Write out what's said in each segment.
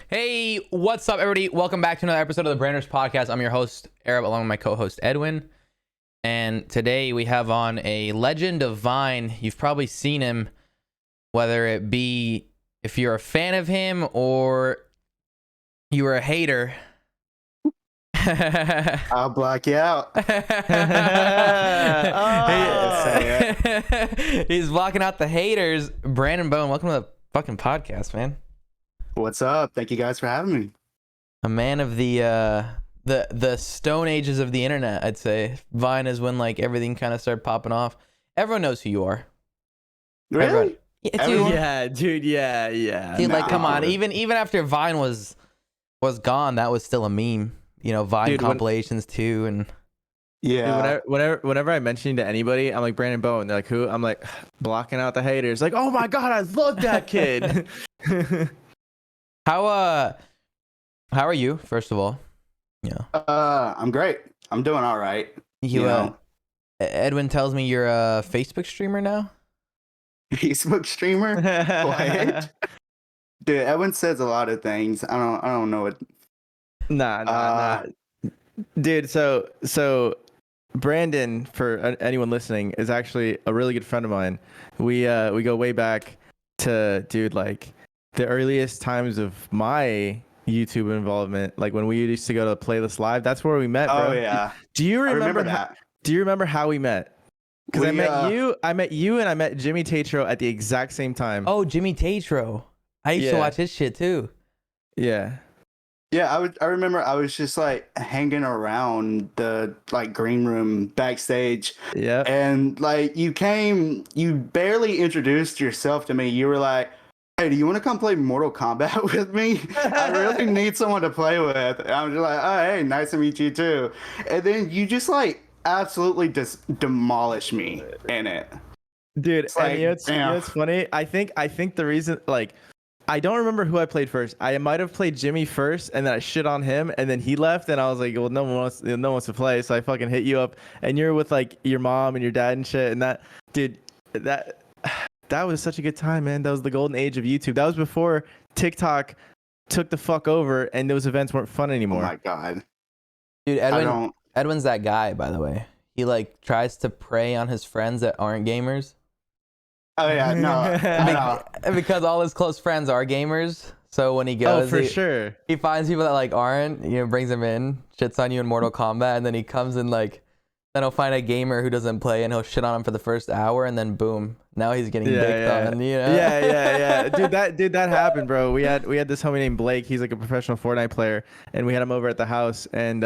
Hey, what's up, everybody? Welcome back to another episode of the Branders Podcast. I'm your host, Arab, along with my co-host, Edwin. And today we have on a legend of Vine. You've probably seen him, whether it be if you're a fan of him or you were a hater. I'll block you out. He's blocking out the haters. Brandon Bowen, welcome to the fucking podcast, man. What's up? Thank you guys for having me. A man of the stone ages of the internet, I'd say. Vine is when like everything kind of started popping off. Everyone knows who you are. Really? Everyone. Yeah, dude, Yeah, dude. Yeah. dude, like, Nah. come on. Even after Vine was gone, that was still a meme. You know, Vine Dude, compilations too, and Yeah. Dude, whenever I mention to anybody, I'm like Brandon Bowen. They're like, who? I'm like blocking out the haters. Like, oh my god, I love that kid. how are you? First of all, yeah. I'm great. I'm doing all right. You Edwin tells me you're a Facebook streamer now. Facebook streamer. What? Dude, Edwin says a lot of things. I don't know what. Nah. Dude, so Brandon, for anyone listening, is actually a really good friend of mine. We go way back to, dude, like the earliest times of my YouTube involvement, like when we used to go to Playlist Live. That's where we met, bro. Oh yeah. Do you I remember remember that. Do you remember how we met? Because I We, met you, and I met Jimmy Tatro at the exact same time. Oh, Jimmy Tatro. I used to Yeah. watch his shit too. Yeah. Yeah, I remember I was just like hanging around the like green room backstage. Yep. And like you barely introduced yourself to me. You were like, "Hey, do you want to come play Mortal Kombat with me? I really need someone to play with." And I'm just like, "Oh, hey, nice to meet you too." And then you just like absolutely just demolish me in it. Dude, It's like, and you damn. know what's funny? I think the reason, like, I don't remember who I played first. I might have played Jimmy first, and then I shit on him, and then he left, and I was like, well, no one wants to play, so I fucking hit you up, and you're with like your mom and your dad and shit, and that, dude, that was such a good time, man. That was the golden age of YouTube. That was before TikTok took the fuck over, and those events weren't fun Oh anymore. my god. Dude, I don't Edwin's that guy, by the way. He like tries to prey on his friends that aren't gamers. Oh yeah, no. I know. Because all his close friends are gamers. So when he goes, Oh, for sure. he finds people that like aren't, brings them in, shits on you in Mortal Kombat, and then he comes in like, then he'll find a gamer who doesn't play and he'll shit on him for the first hour, and then boom, now he's getting dicked on, Yeah. Dude, that happened, bro. We had this homie named Blake. He's like a professional Fortnite player, and we had him over at the house, and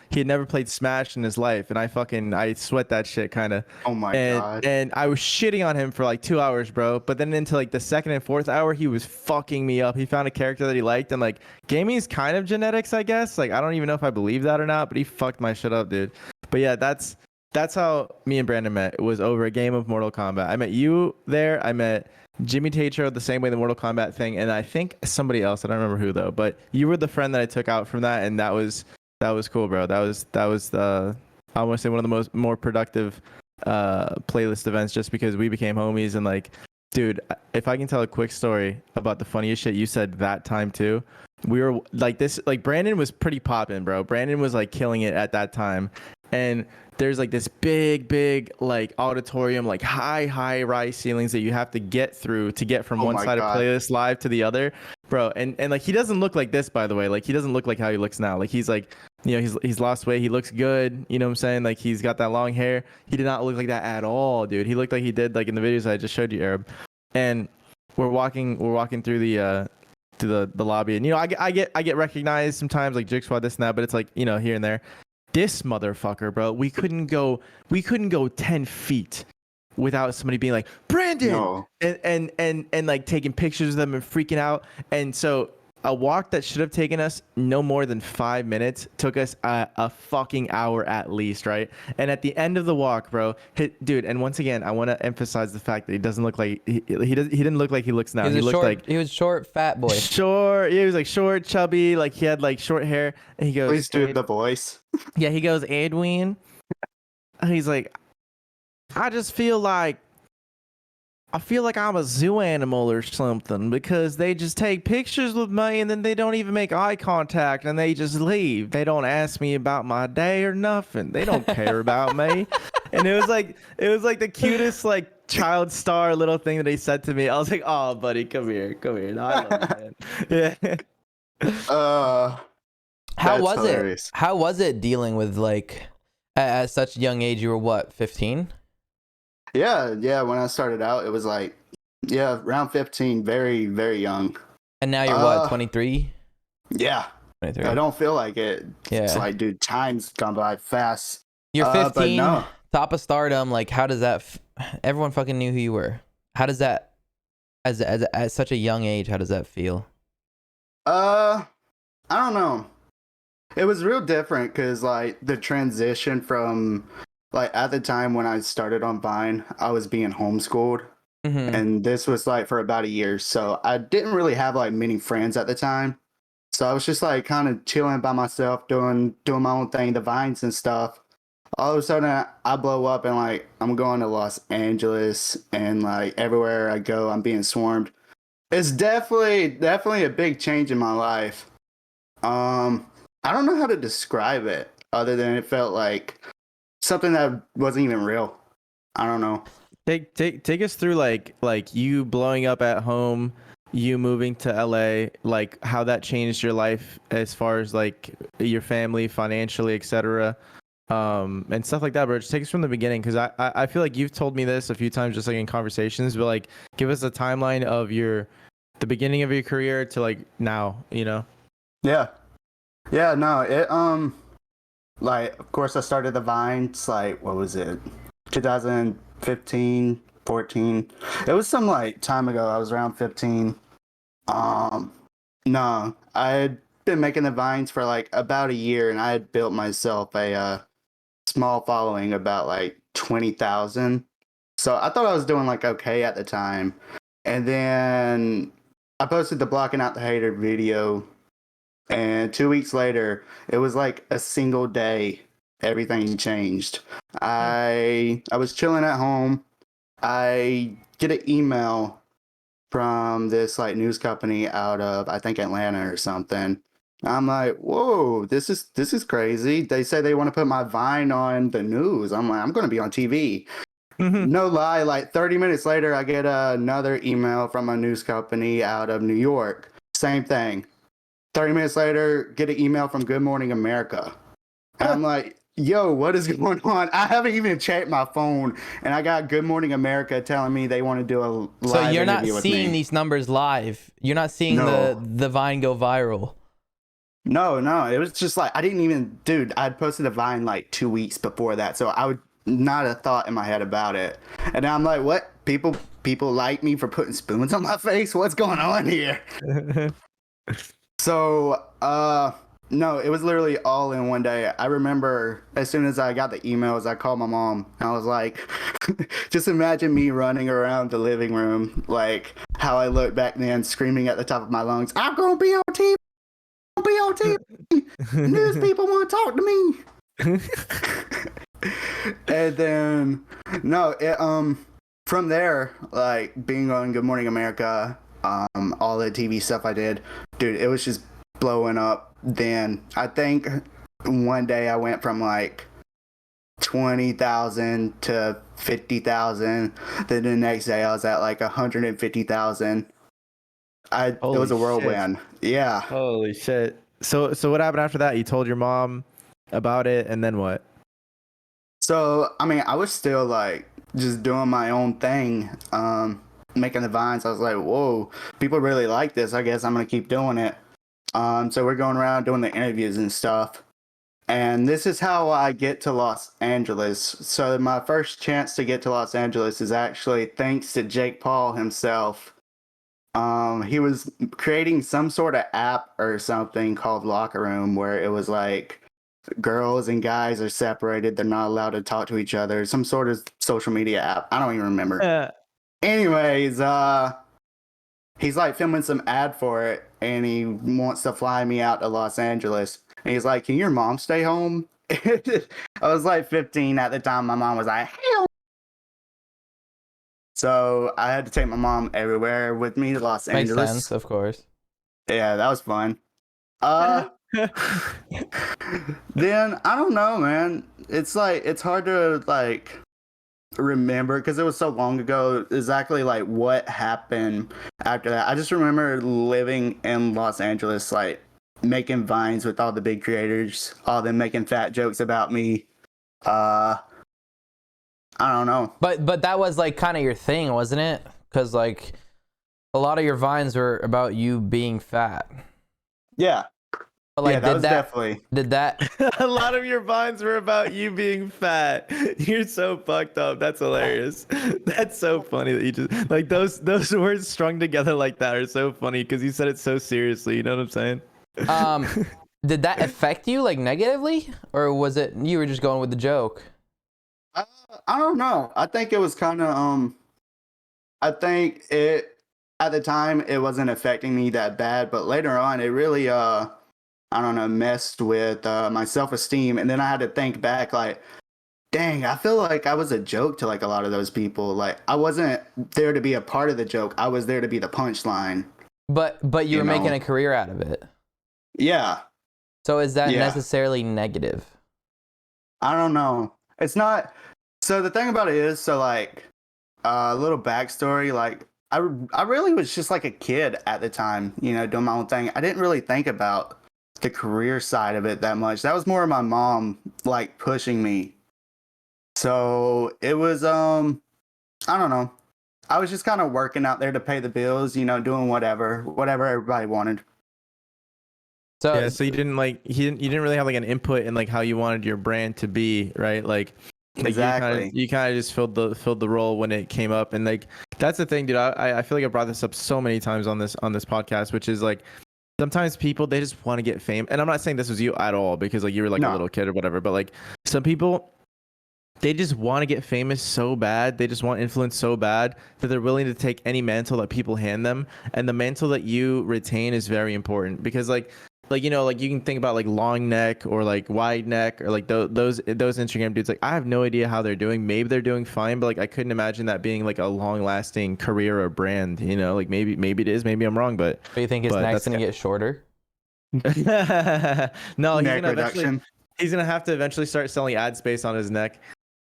he had never played Smash in his life, and I sweat that shit kind of. Oh my god. And I was shitting on him for like 2 hours, bro. But then into like the second and fourth hour, he was fucking me up. He found a character that he liked, and like gaming is kind of genetics, I guess. Like I don't even know if I believe that or not, but he fucked my shit up, dude. But yeah, that's how me and Brandon met. It was over a game of Mortal Kombat. I met you there. I met Jimmy Tatro the same way the Mortal Kombat thing, and I think somebody else. I don't remember who though. But you were the friend that I took out from that, and that was cool, bro. That was I want to say one of the more productive playlist events, just because we became homies. And like, dude, if I can tell a quick story about the funniest shit you said that time too. We were like this, like Brandon was pretty popping, bro. Brandon was like killing it at that time. And there's like this big like auditorium, like high rise ceilings that you have to get through to get from Oh one my side God. of Playlist Live to the other, bro. And like he doesn't look like this, by the way. Like he doesn't look like how he looks now. Like he's like, he's lost weight. He looks good. You know what I'm saying? Like he's got that long hair. He did not look like that at all, dude. He looked like he did like in the videos I just showed you, Arab. And we're walking through the to the lobby, and I get recognized sometimes, like Jigsaw, this and that, but it's like here and there. This motherfucker, bro, we couldn't go 10 feet without somebody being like, Brandon, No. and like taking pictures of them and freaking out. And so a walk that should have taken us no more than 5 minutes took us a fucking hour at least, right? And at the end of the walk, bro, dude, and once again, I want to emphasize the fact that he doesn't look like he didn't look like he looks now. He looked like he was short, fat boy. short. Yeah, he was like short, chubby, like he had like short hair. And he goes, Please do the voice. yeah, he goes, Edwin. And he's like, I just feel like I feel like I'm a zoo animal or something because they just take pictures with me and then they don't even make eye contact and they just leave. They don't ask me about my day or nothing. They don't care about me. And it was like the cutest like child star little thing that they said to me. I was like, "Oh, buddy, come here. Come here. No, I love you, man." Yeah. Uh, How that's was it? hilarious. How was it dealing with like at such a young age? You were what, 15? Yeah, yeah. When I started out, it was like, yeah, around 15, very, very young. And now you're what, 23? Yeah, 23. I don't feel like it. It's Yeah. like, dude, time's gone by fast. You're But 15, no. top of stardom. Like, how does that? Everyone fucking knew who you were. How does that, as such a young age, how does that feel? I don't know. It was real different because like the transition from like at the time when I started on Vine, I was being homeschooled, Mm-hmm. and this was like for about a year. So I didn't really have like many friends at the time. So I was just like kind of chilling by myself, doing my own thing, the vines and stuff. All of a sudden, I blow up and like I'm going to Los Angeles, and like everywhere I go, I'm being swarmed. It's definitely a big change in my life. I don't know how to describe it other than it felt like something that wasn't even real. I don't know. Take us through like you blowing up at home, you moving to LA, like how that changed your life as far as like your family, financially, etc. And stuff like that, bro. Just take us from the beginning because I feel like you've told me this a few times just like in conversations, but like give us a timeline of the beginning of your career to like now, you know? Yeah. Yeah, no, it like of course I started the Vines like what was it? 2015, 14. It was some like time ago. I was around 15. Um no, I had been making the Vines for like about a year and I had built myself a small following about like 20,000. So I thought I was doing like okay at the time. And then I posted the blocking out the hater video, and 2 weeks later, it was like a single day, everything changed. I was chilling at home. I get an email from this like news company out of I think Atlanta or something. I'm like, whoa, this is crazy. They say they want to put my Vine on the news. I'm like, I'm gonna be on TV. No lie, like 30 minutes later, I get another email from a news company out of New York. Same thing. 30 minutes later, get an email from Good Morning America. And I'm like, yo, what is going on? I haven't even checked my phone, and I got Good Morning America telling me they want to do a live So you're not interview with seeing me. these numbers live. You're not seeing No. the Vine go viral. No, it was just like I didn't even, dude. I'd posted a Vine like 2 weeks before that, so I would not a thought in my head about it. And I'm like, what? People like me for putting spoons on my face? What's going on here? So, no, it was literally all in one day. I remember as soon as I got the emails, I called my mom. I was like, just imagine me running around the living room, like how I looked back then, screaming at the top of my lungs, I'm gonna be on TV. Be on TV. News people want to talk to me. And then no, from there, like being on Good Morning America, all the TV stuff I did, dude, it was just blowing up. Then I think one day I went from like 20,000 to 50,000. Then the next day I was at like 150,000. It was a whirlwind. Yeah. Holy shit. So what happened after that? You told your mom about it and then what? So, I mean, I was still like just doing my own thing, making the vines. I was like, whoa, people really like this. I guess I'm going to keep doing it. So we're going around doing the interviews and stuff. And this is how I get to Los Angeles. So my first chance to get to Los Angeles is actually thanks to Jake Paul himself. He was creating some sort of app or something called Locker Room where it was like girls and guys are separated. They're not allowed to talk to each other. Some sort of social media app. I don't even remember. Anyways, he's like filming some ad for it and he wants to fly me out to Los Angeles. And he's like, can your mom stay home? I was like 15 at the time. My mom was like, hell. So I had to take my mom everywhere with me to Los Makes Angeles. sense, of course. Yeah, that was fun. Uh, then I don't know, man. It's like it's hard to like remember because it was so long ago exactly like what happened after that. I just remember living in Los Angeles, like making vines with all the big creators, all them making fat jokes about me. Uh, I don't know. But that was like kind of your thing, wasn't it? Because like a lot of your vines were about you being fat. Yeah, But like, yeah, that was definitely. did that? A lot of your vines were about you being fat. You're so fucked up. That's hilarious. That's so funny that you just like those words strung together like that are so funny because you said it so seriously. You know what I'm saying? Did that affect you like negatively, or was it you were just going with the joke? I don't know. I think it was kind of I think it at the time it wasn't affecting me that bad, but later on it really I don't know, messed with my self-esteem, and then I had to think back like, dang, I feel like I was a joke to like a lot of those people. Like I wasn't there to be a part of the joke. I was there to be the punchline. But you You were making know. a career out of it. Yeah. So is that Yeah. necessarily negative? I don't know. It's not. So the thing about it is, so like a little backstory, like I really was just like a kid at the time, you know, doing my own thing. I didn't really think about the career side of it that much. That was more of my mom like pushing me. So it was I don't know. I was just kind of working out there to pay the bills, you know, doing whatever everybody wanted. So Yeah, so you didn't really have like an input in like how you wanted your brand to be, right? Like Exactly. you kind of just filled the role when it came up, and like that's the thing, dude. I feel like I brought this up so many times on this podcast, which is like sometimes people they just want to get fame, and I'm not saying this was you at all because like you were like a No. little kid or whatever, but like some people they just want to get famous so bad. They just want influence so bad that they're willing to take any mantle that people hand them. And the mantle that you retain is very important because like you know, like you can think about like long neck or like wide neck or like those Instagram dudes. Like I have no idea how they're doing. Maybe they're doing fine, but like I couldn't imagine that being like a long lasting career or brand. You know, like maybe it is. Maybe I'm wrong, but do you think his neck's gonna get shorter? no, he's Neck gonna eventually reduction. he's gonna have to eventually start selling ad space on his neck.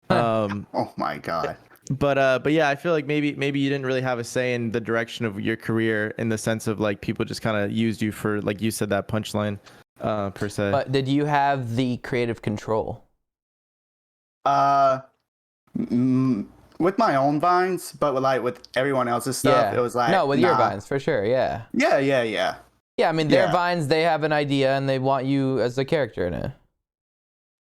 Oh my god. But yeah, I feel like maybe you didn't really have a say in the direction of your career in the sense of like people just kind of used you for like you said that punchline per se. But did you have the creative control? Uh with my own vines, but with everyone else's stuff, Yeah. it was like No, with your nah. vines for sure. Yeah. Yeah. Yeah, I mean their Yeah. vines, they have an idea and they want you as a character in it.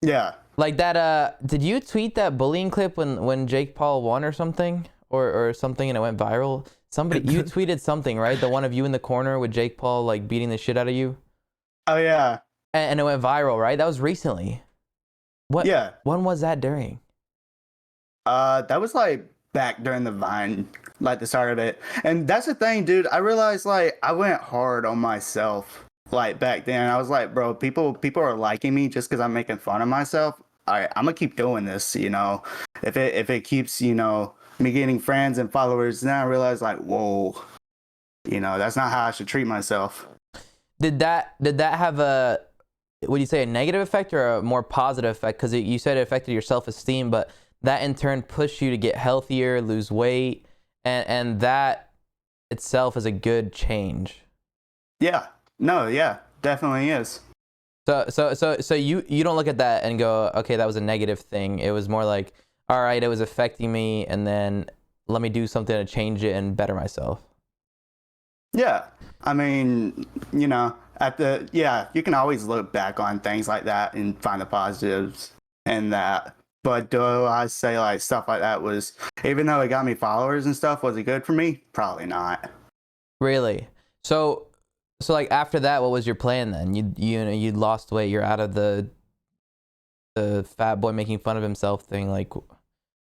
Yeah. Like that. Did you tweet that bullying clip when Jake Paul won or something, or something, and it went viral? Somebody you tweeted something, right? The one of you in the corner with Jake Paul like beating the shit out of you, Oh yeah. and it went viral, right? That was recently. What? Yeah. When was that during? That was like back during the Vine, like the start of it. And that's the thing, dude. I realized like I went hard on myself like back then. I was like, bro, people are liking me just because I'm making fun of myself. All right, I'm gonna keep doing this, you know. If it keeps, you know, me getting friends and followers, then I realized like, whoa, you know, that's not how I should treat myself. Did that have a, would you say, a negative effect or a more positive effect? Because you said it affected your self-esteem, but that in turn pushed you to get healthier, lose weight, and that itself is a good change. Yeah. No, yeah, definitely is. So you don't look at that and go, okay, that was a negative thing. It was more like, all right, it was affecting me, and then let me do something to change it and better myself. Yeah. I mean, you know, you can always look back on things like that and find the positives in that. But do I say like stuff like that was, even though it got me followers and stuff, was it good for me? Probably not. Really? So like after that, what was your plan then? You'd lost weight. You're out of the fat boy making fun of himself thing. Like,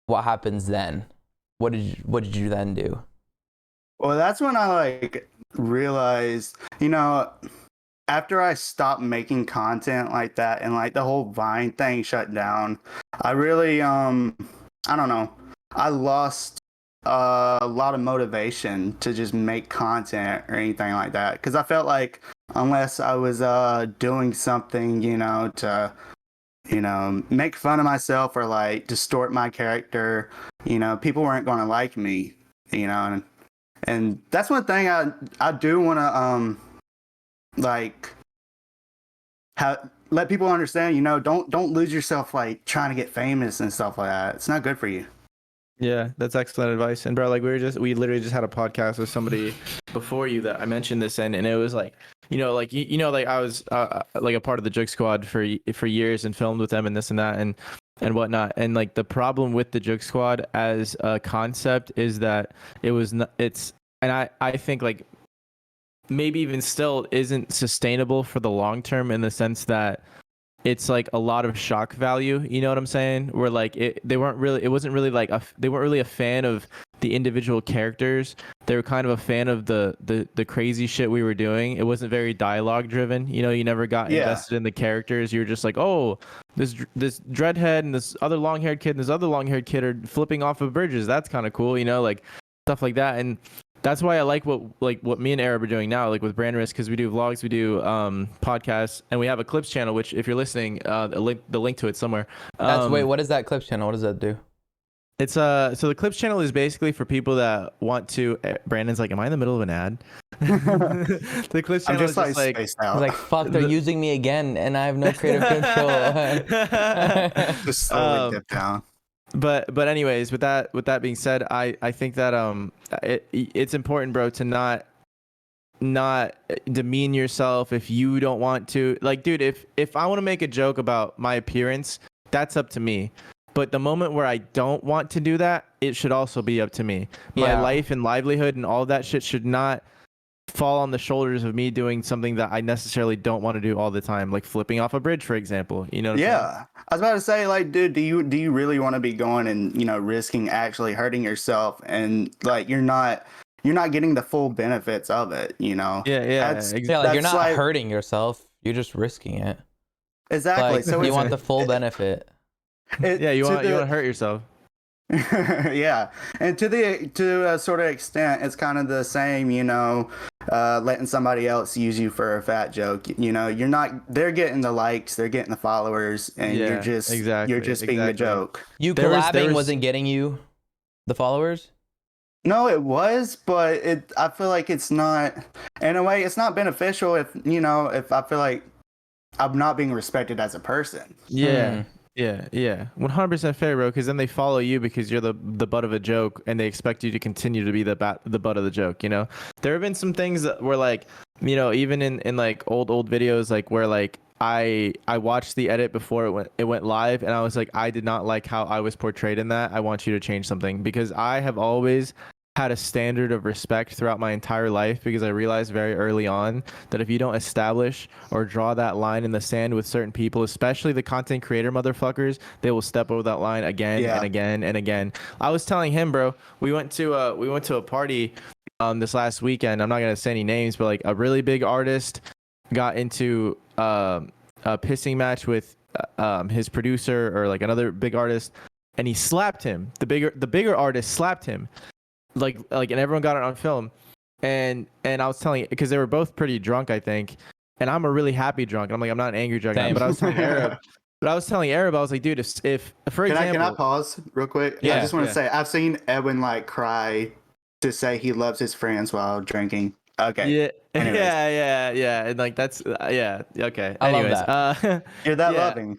what happens then? What did you then do? Well, that's when I like realized, you know, after I stopped making content like that and like the whole Vine thing shut down, I really I don't know. I lost a lot of motivation to just make content or anything like that. Because I felt like unless I was doing something, to make fun of myself or like distort my character, people weren't going to like me, and that's one thing I do want to like let people understand, don't lose yourself like trying to get famous and stuff like that. It's not good for you. Yeah, that's excellent advice. And bro, like we literally just had a podcast with somebody before you that I mentioned this in, and it was like, like like I was like a part of the Joke Squad for years and filmed with them and this and that and whatnot. And like the problem with the Joke Squad as a concept is that I think like maybe even still isn't sustainable for the long term, in the sense that it's like a lot of shock value, you know what I'm saying? Where like they weren't really a fan of the individual characters. They were kind of a fan of the crazy shit we were doing. It wasn't very dialogue driven. You never got invested in the characters. You were just like, oh, this dreadhead and this other long haired kid and this other long haired kid are flipping off of bridges. That's kind of cool, like stuff like that. And that's why I like what me and Arab are doing now, like with Brand Risk, because we do vlogs, we do podcasts, and we have a clips channel. Which, if you're listening, the link to it somewhere. Wait, what is that clips channel? What does that do? It's so the clips channel is basically for people that want to. Brandon's like, am I in the middle of an ad? The clips channel is just like spaced out. Like, fuck, they're using me again, and I have no creative control. Just slowly dip down. But anyways, with that being said, I think that it's important, bro, to not demean yourself if you don't want to. Like, dude, if I want to make a joke about my appearance, that's up to me. But the moment where I don't want to do that, it should also be up to me. My life and livelihood and all that shit should not fall on the shoulders of me doing something that I necessarily don't want to do all the time, like flipping off a bridge, for example. You know what I'm saying? I was about to say, like, dude, do you really want to be going and risking actually hurting yourself, and like you're not getting the full benefits of it, Yeah, exactly. Like, you're not hurting yourself, you're just risking it. Exactly. Like, so you want the full benetfit. You want to hurt yourself. Yeah, and to a sort of extent, it's kind of the same, letting somebody else use you for a fat joke. They're getting the likes, they're getting the followers, and you're just being the joke. You collabing wasn't getting you the followers? No, it was, but I feel like it's not, in a way, it's not beneficial if I feel like I'm not being respected as a person. Yeah. Yeah, 100% fair, bro. Because then they follow you because you're the butt of a joke, and they expect you to continue to be the butt of the joke. There have been some things that were like, even in like old videos, like where like I watched the edit before it went live, and I was like, I did not like how I was portrayed in that. I want you to change something, because I have always had a standard of respect throughout my entire life, because I realized very early on that if you don't establish or draw that line in the sand with certain people, especially the content creator motherfuckers, they will step over that line again and again and again. I was telling him, bro, we went to a party this last weekend. I'm not gonna say any names, but like a really big artist got into a pissing match with his producer, or like another big artist, and he slapped him. The bigger artist slapped him. Like, and everyone got it on film, and I was telling, because they were both pretty drunk, I think, and I'm a really happy drunk. I'm like, I'm not an angry drunk, but I was telling Arab, I was like, dude, if for example, can I pause real quick? Yeah, I just want to say, I've seen Edwin like cry to say he loves his friends while drinking. Okay. Yeah. Anyways. Yeah, and like that's okay. I Anyways, love that. You're that loving.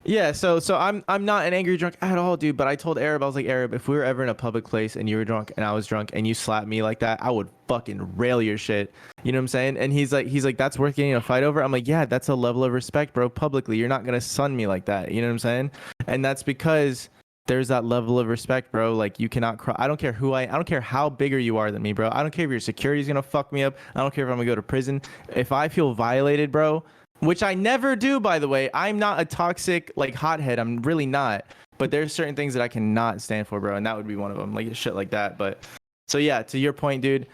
Yeah, so I'm not an angry drunk at all, dude. But I told Arab, I was like, Arab, if we were ever in a public place and you were drunk and I was drunk and you slapped me like that, I would fucking rail your shit. You know what I'm saying? And he's like, that's worth getting a fight over. I'm like, yeah, that's a level of respect, bro. Publicly, you're not gonna sun me like that. You know what I'm saying? And that's because there's that level of respect, bro. Like, you cannot cry. I don't care I don't care how bigger you are than me, bro. I don't care if your security's gonna fuck me up. I don't care if I'm gonna go to prison. If I feel violated, bro. Which I never do, by the way. I'm not a toxic, like, hothead. I'm really not. But there's certain things that I cannot stand for, bro. And that would be one of them. Like, shit like that. But, so yeah, to your point, dude,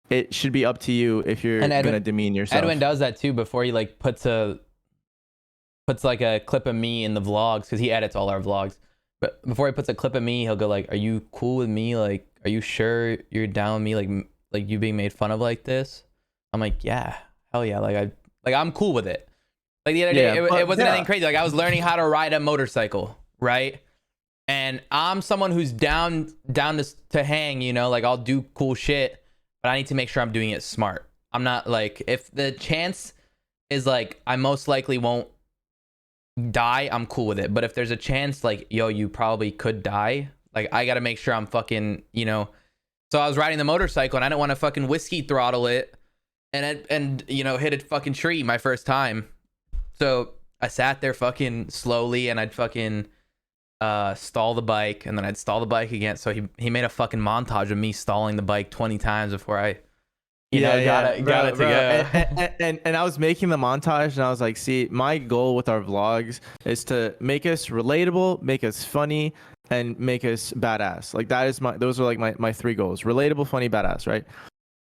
it should be up to you if you're going to demean yourself. Edwin does that, too, before he, like, puts like a clip of me in the vlogs. Because he edits all our vlogs. But before he puts a clip of me, he'll go, like, are you cool with me, like, are you sure you're down with me like you being made fun of like this? I'm like, yeah, hell yeah, I'm cool with it. Like the other day, it wasn't anything crazy. Like I was learning how to ride a motorcycle, right? And I'm someone who's down to hang, you know, like I'll do cool shit, but I need to make sure I'm doing it smart. I'm not like, if the chance is like I most likely won't die, I'm cool with it. But if there's a chance like, yo, you probably could die, like I gotta make sure I'm fucking, you know. So I was riding the motorcycle and I didn't want to fucking whiskey throttle it and you know, hit a fucking tree my first time. So I sat there fucking slowly and I'd fucking stall the bike, and then I'd stall the bike again. So he made a fucking montage of me stalling the bike 20 times before I got it to go. And I was making the montage and I was like, see, my goal with our vlogs is to make us relatable, make us funny, and make us badass. Like those are like my three goals: relatable, funny, badass, right?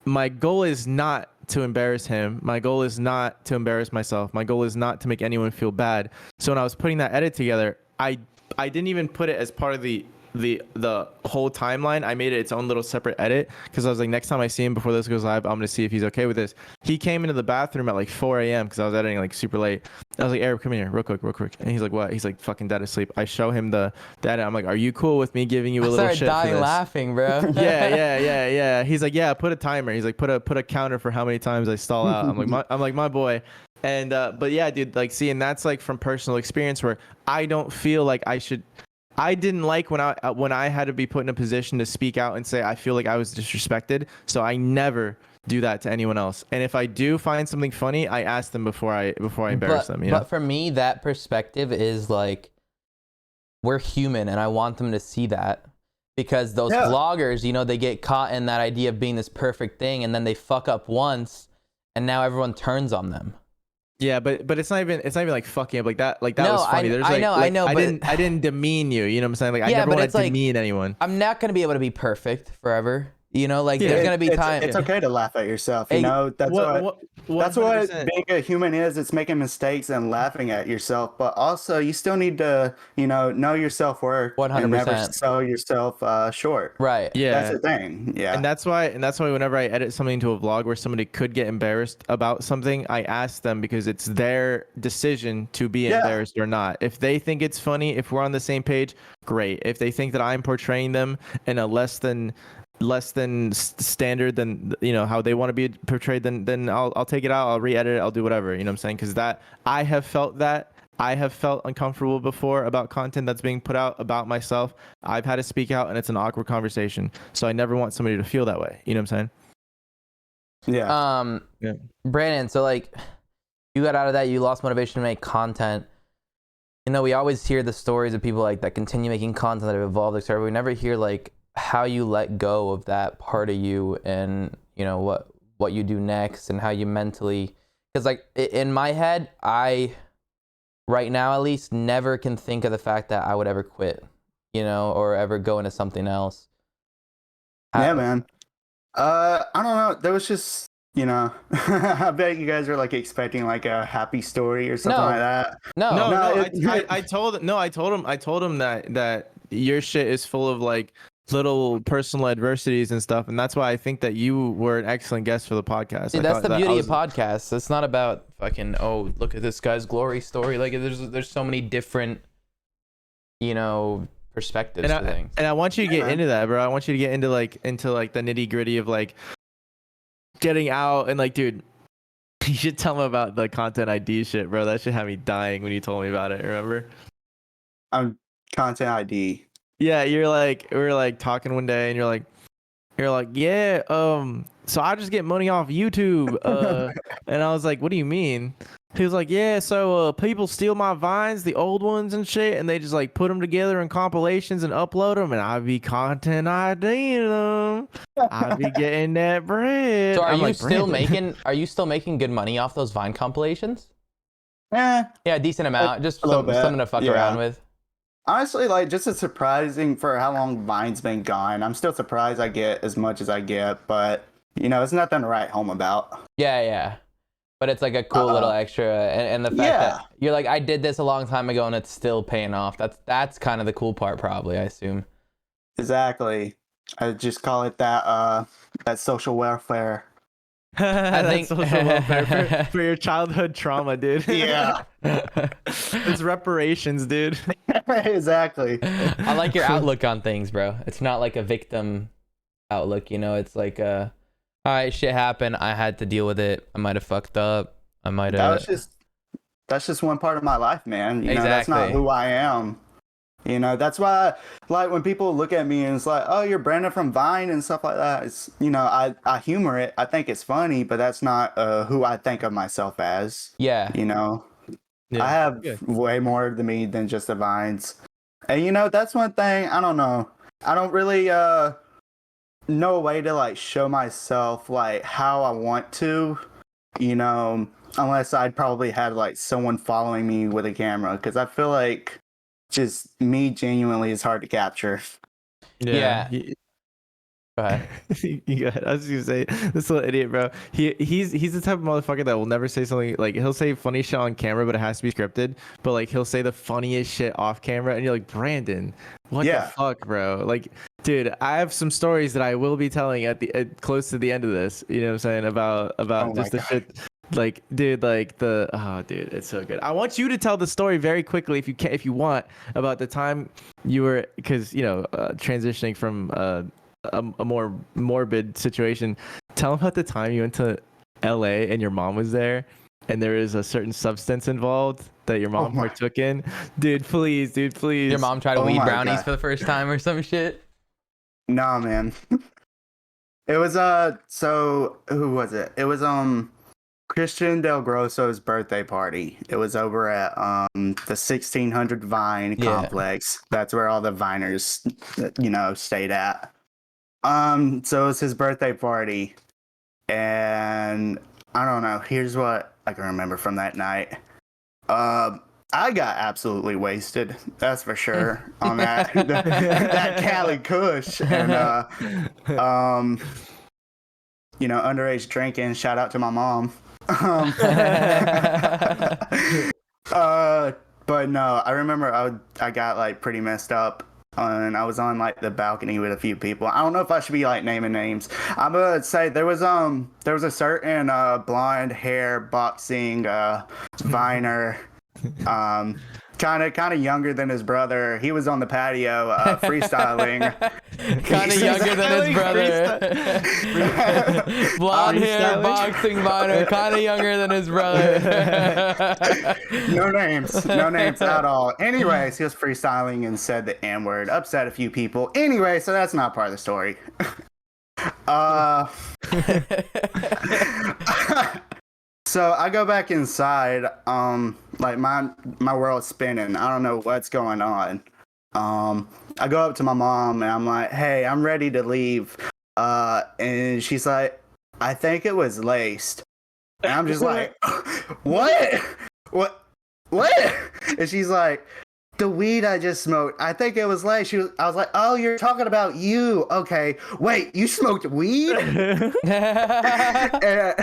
My goal is not to embarrass him. My goal is not to embarrass myself. My goal is not to make anyone feel bad. So when I was putting that edit together, I didn't even put it as part of the whole timeline. I made it its own little separate edit because I was like, next time I see him before this goes live, I'm gonna see if he's okay with this. He came into the bathroom at like 4 a.m. because I was editing like super late. I was like, Eric, come in here real quick. And he's like, what? He's like, fucking dead asleep. I show him the edit. I'm like, are you cool with me giving you a little shit I started dying laughing, bro. yeah. He's like, yeah, put a timer. He's like, put a counter for how many times I stall out. I'm like, my boy. And but yeah, dude, like, see, and that's like from personal experience where I don't feel like I didn't like when I had to be put in a position to speak out and say I feel like I was disrespected. So I never do that to anyone else. And if I do find something funny, I ask them before I embarrass them. You know? But for me, that perspective is like, we're human, and I want them to see that, because those vloggers, you know, they get caught in that idea of being this perfect thing, and then they fuck up once, and now everyone turns on them. Yeah, but it's not even like fucking up like that. Like that was funny. I know. I didn't demean you. You know what I'm saying? Like I never want to demean anyone. I'm not gonna be able to be perfect forever. You know, like there's gonna be time. It's okay to laugh at yourself. You know, that's what being a human is. It's making mistakes and laughing at yourself. But also, you still need to, you know your self-worth 100%. And never sell yourself short. Right. Yeah. That's the thing. Yeah. And that's why whenever I edit something to a vlog where somebody could get embarrassed about something, I ask them, because it's their decision to be embarrassed or not. If they think it's funny, if we're on the same page, great. If they think that I'm portraying them in a less than standard than, you know, how they want to be portrayed, then I'll take it out, I'll re-edit it, I'll do whatever, you know what I'm saying? Because that I have felt uncomfortable before about content that's being put out about myself. I've had to speak out, and it's an awkward conversation, so I never want somebody to feel that way, you know what I'm saying? Yeah. Brandon, so like, you got out of that, you lost motivation to make content. You know, we always hear the stories of people like that continue making content that have evolved, etc. We never hear like how you let go of that part of you, and you know what you do next, and how you mentally, because like in my head, I right now at least never can think of the fact that I would ever quit, you know, or ever go into something else. Yeah, man. I don't know, there was just, you know, I bet you guys are like expecting like a happy story or something like that. I told him that your shit is full of like little personal adversities and stuff, and that's why I think that you were an excellent guest for the podcast. Dude, that's the beauty of podcasts. It's not about fucking, oh, look at this guy's glory story. Like there's so many different, you know, perspectives to things. And I want you to get into that, bro. I want you to get into like the nitty gritty of like getting out, and like, dude, you should tell him about the content ID shit, bro. That should have me dying when you told me about it. Remember? Content ID. Yeah, we were like talking one day, and you're like, yeah, so I just get money off YouTube, and I was like, what do you mean? He was like, yeah, so people steal my vines, the old ones and shit, and they just like put them together in compilations and upload them, and I be content IDing them. I be getting that bread. So are you still making good money off those Vine compilations? Yeah, a decent amount, just something to fuck around with. Honestly, like, just as surprising for how long Vine's been gone. I'm still surprised I get as much as I get, but you know, it's nothing to write home about. Yeah. But it's like a cool little extra, and the fact that you're like, I did this a long time ago, and it's still paying off. That's kind of the cool part, probably, I assume. Exactly. I just call it that social welfare. That's think- social welfare for your childhood trauma, dude. Yeah. It's reparations, dude. Exactly. I like your outlook on things, bro. It's not like a victim outlook, you know. It's like all right, shit happened. I had to deal with it. I might have fucked up. I might have. That's just one part of my life, man. You know, that's not Exactly. who I am. You know, that's why, like, when people look at me and it's like, oh, you're Brandon from Vine and stuff like that. It's, you know, I humor it. I think it's funny, but that's not who I think of myself as. Yeah. You know, Yeah. I have way more to me than just the Vines. And, you know, that's one thing. I don't know. I don't really know a way to, like, show myself, like, how I want to, you know, unless I'd probably had, like, someone following me with a camera. Because I feel like just me genuinely is hard to capture. Yeah. Go ahead. I was gonna say, this little idiot, bro. He's the type of motherfucker that will never say something like, he'll say funny shit on camera, but it has to be scripted. But like he'll say the funniest shit off camera, and you're like, Brandon, what the fuck, bro? Like, dude, I have some stories that I will be telling at close to the end of this. You know what I'm saying about just the shit. Like, dude, dude, it's so good. I want you to tell the story very quickly, if you want, about the time you were, because you know, transitioning from a more morbid situation. Tell them about the time you went to LA and your mom was there, and there is a certain substance involved that your mom partook in. Dude, please. Your mom tried to weed brownies for the first time or some shit? Nah, man. It was so who was it? It was Christian Del Grosso's birthday party. It was over at the 1600 Vine complex. That's where all the Viners, you know, stayed at. So it was his birthday party, and I don't know. Here's what I can remember from that night. I got absolutely wasted. That's for sure on that that Cali Kush, and you know, underage drinking. Shout out to my mom. But no, I remember I got like pretty messed up, and I was on like the balcony with a few people. I don't know if I should be like naming names. I'm gonna say there was a certain blonde hair boxing Viner, kind of younger than his brother. He was on the patio freestyling. Kind of younger than his brother. Blonde hair, boxing Viner, kind of younger than his brother. No names at all. Anyways, he was freestyling and said the N-word, upset a few people. Anyway, so that's not part of the story. So I go back inside, like my world's spinning. I don't know what's going on. I go up to my mom and I'm like, "Hey, I'm ready to leave." And she's like, "I think it was laced." And I'm just like, "What? What?" And she's like, "The weed I just smoked, I think it was laced." I was like, "Oh, you're talking about you. Okay. Wait, you smoked weed?" And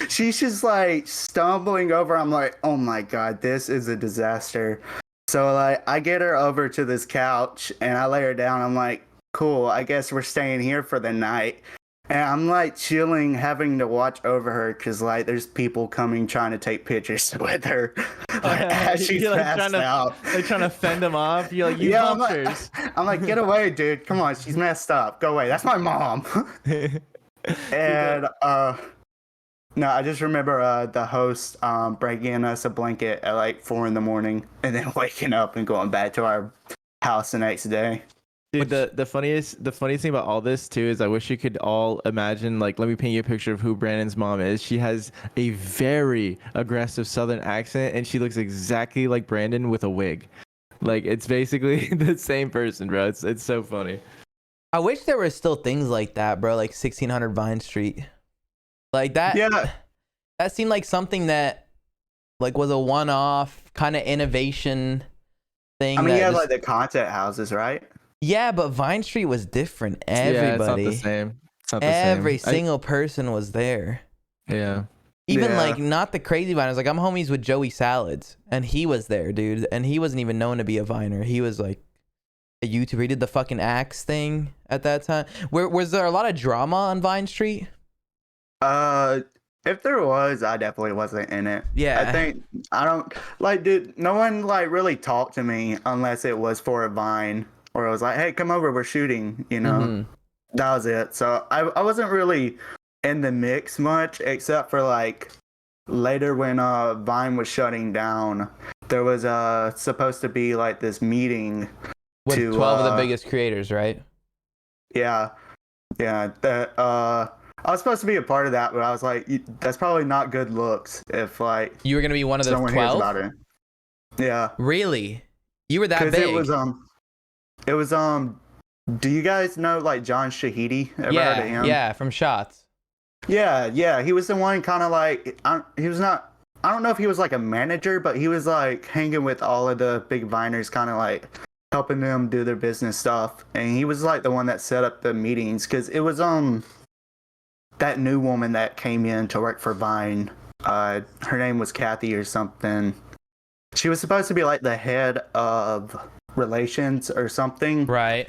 she's just like stumbling over. I'm like, "Oh my God, this is a disaster." So like I get her over to this couch and I lay her down. I'm like, "Cool, I guess we're staying here for the night." And I'm like chilling, having to watch over her because like there's people coming trying to take pictures with her. Like, as she's You're, like, passed out. They're trying to fend them off. You're like, Yeah, vultures. I'm like, "Get away, dude. Come on, she's messed up. Go away. That's my mom." And no, I just remember the host bringing us a blanket at like 4 a.m. and then waking up and going back to our house the next day. Dude, the funniest thing about all this too is I wish you could all imagine, like, let me paint you a picture of who Brandon's mom is. She has a very aggressive Southern accent, and she looks exactly like Brandon with a wig. Like, it's basically the same person, bro. It's so funny. I wish there were still things like that, bro. Like 1600 Vine Street, like that. Yeah, That seemed like something that, like, was a one-off kind of innovation thing. I mean, you have just, like the content houses, right? yeah, but Vine Street was different. Everybody, Yeah, it's not the same. It's not the every same. single person was there. Yeah. Even Yeah. like not the crazy Viners. Like I'm homies with Joey Salads, and he was there, dude. And he wasn't even known to be a Viner. He was like a YouTuber. He did the fucking axe thing at that time. Where was there a lot of drama on Vine Street? If there was, I definitely wasn't in it. Yeah. I think I don't like, dude. No one like really talked to me unless it was for a Vine, or it was like, hey, come over, we're shooting. You know, Mhm. that was it. So I wasn't really in the mix much, except for like later when Vine was shutting down. There was supposed to be like this meeting With to 12 of the biggest creators, right? yeah, that I was supposed to be a part of that, but I was like, that's probably not good looks if like You were gonna be one of the someone hears 12. about it. Yeah, Really? You were that because big? it was do you guys know like John Shahidi? Ever heard of him? Yeah, from Shots. Yeah, he was the one kind of like he was not. I don't know if he was like a manager, but he was like hanging with all of the big Viners, kind of like helping them do their business stuff. And he was like the one that set up the meetings because it was that new woman that came in to work for Vine. Her name was Kathy or something. She was supposed to be like the head of relations or something. Right.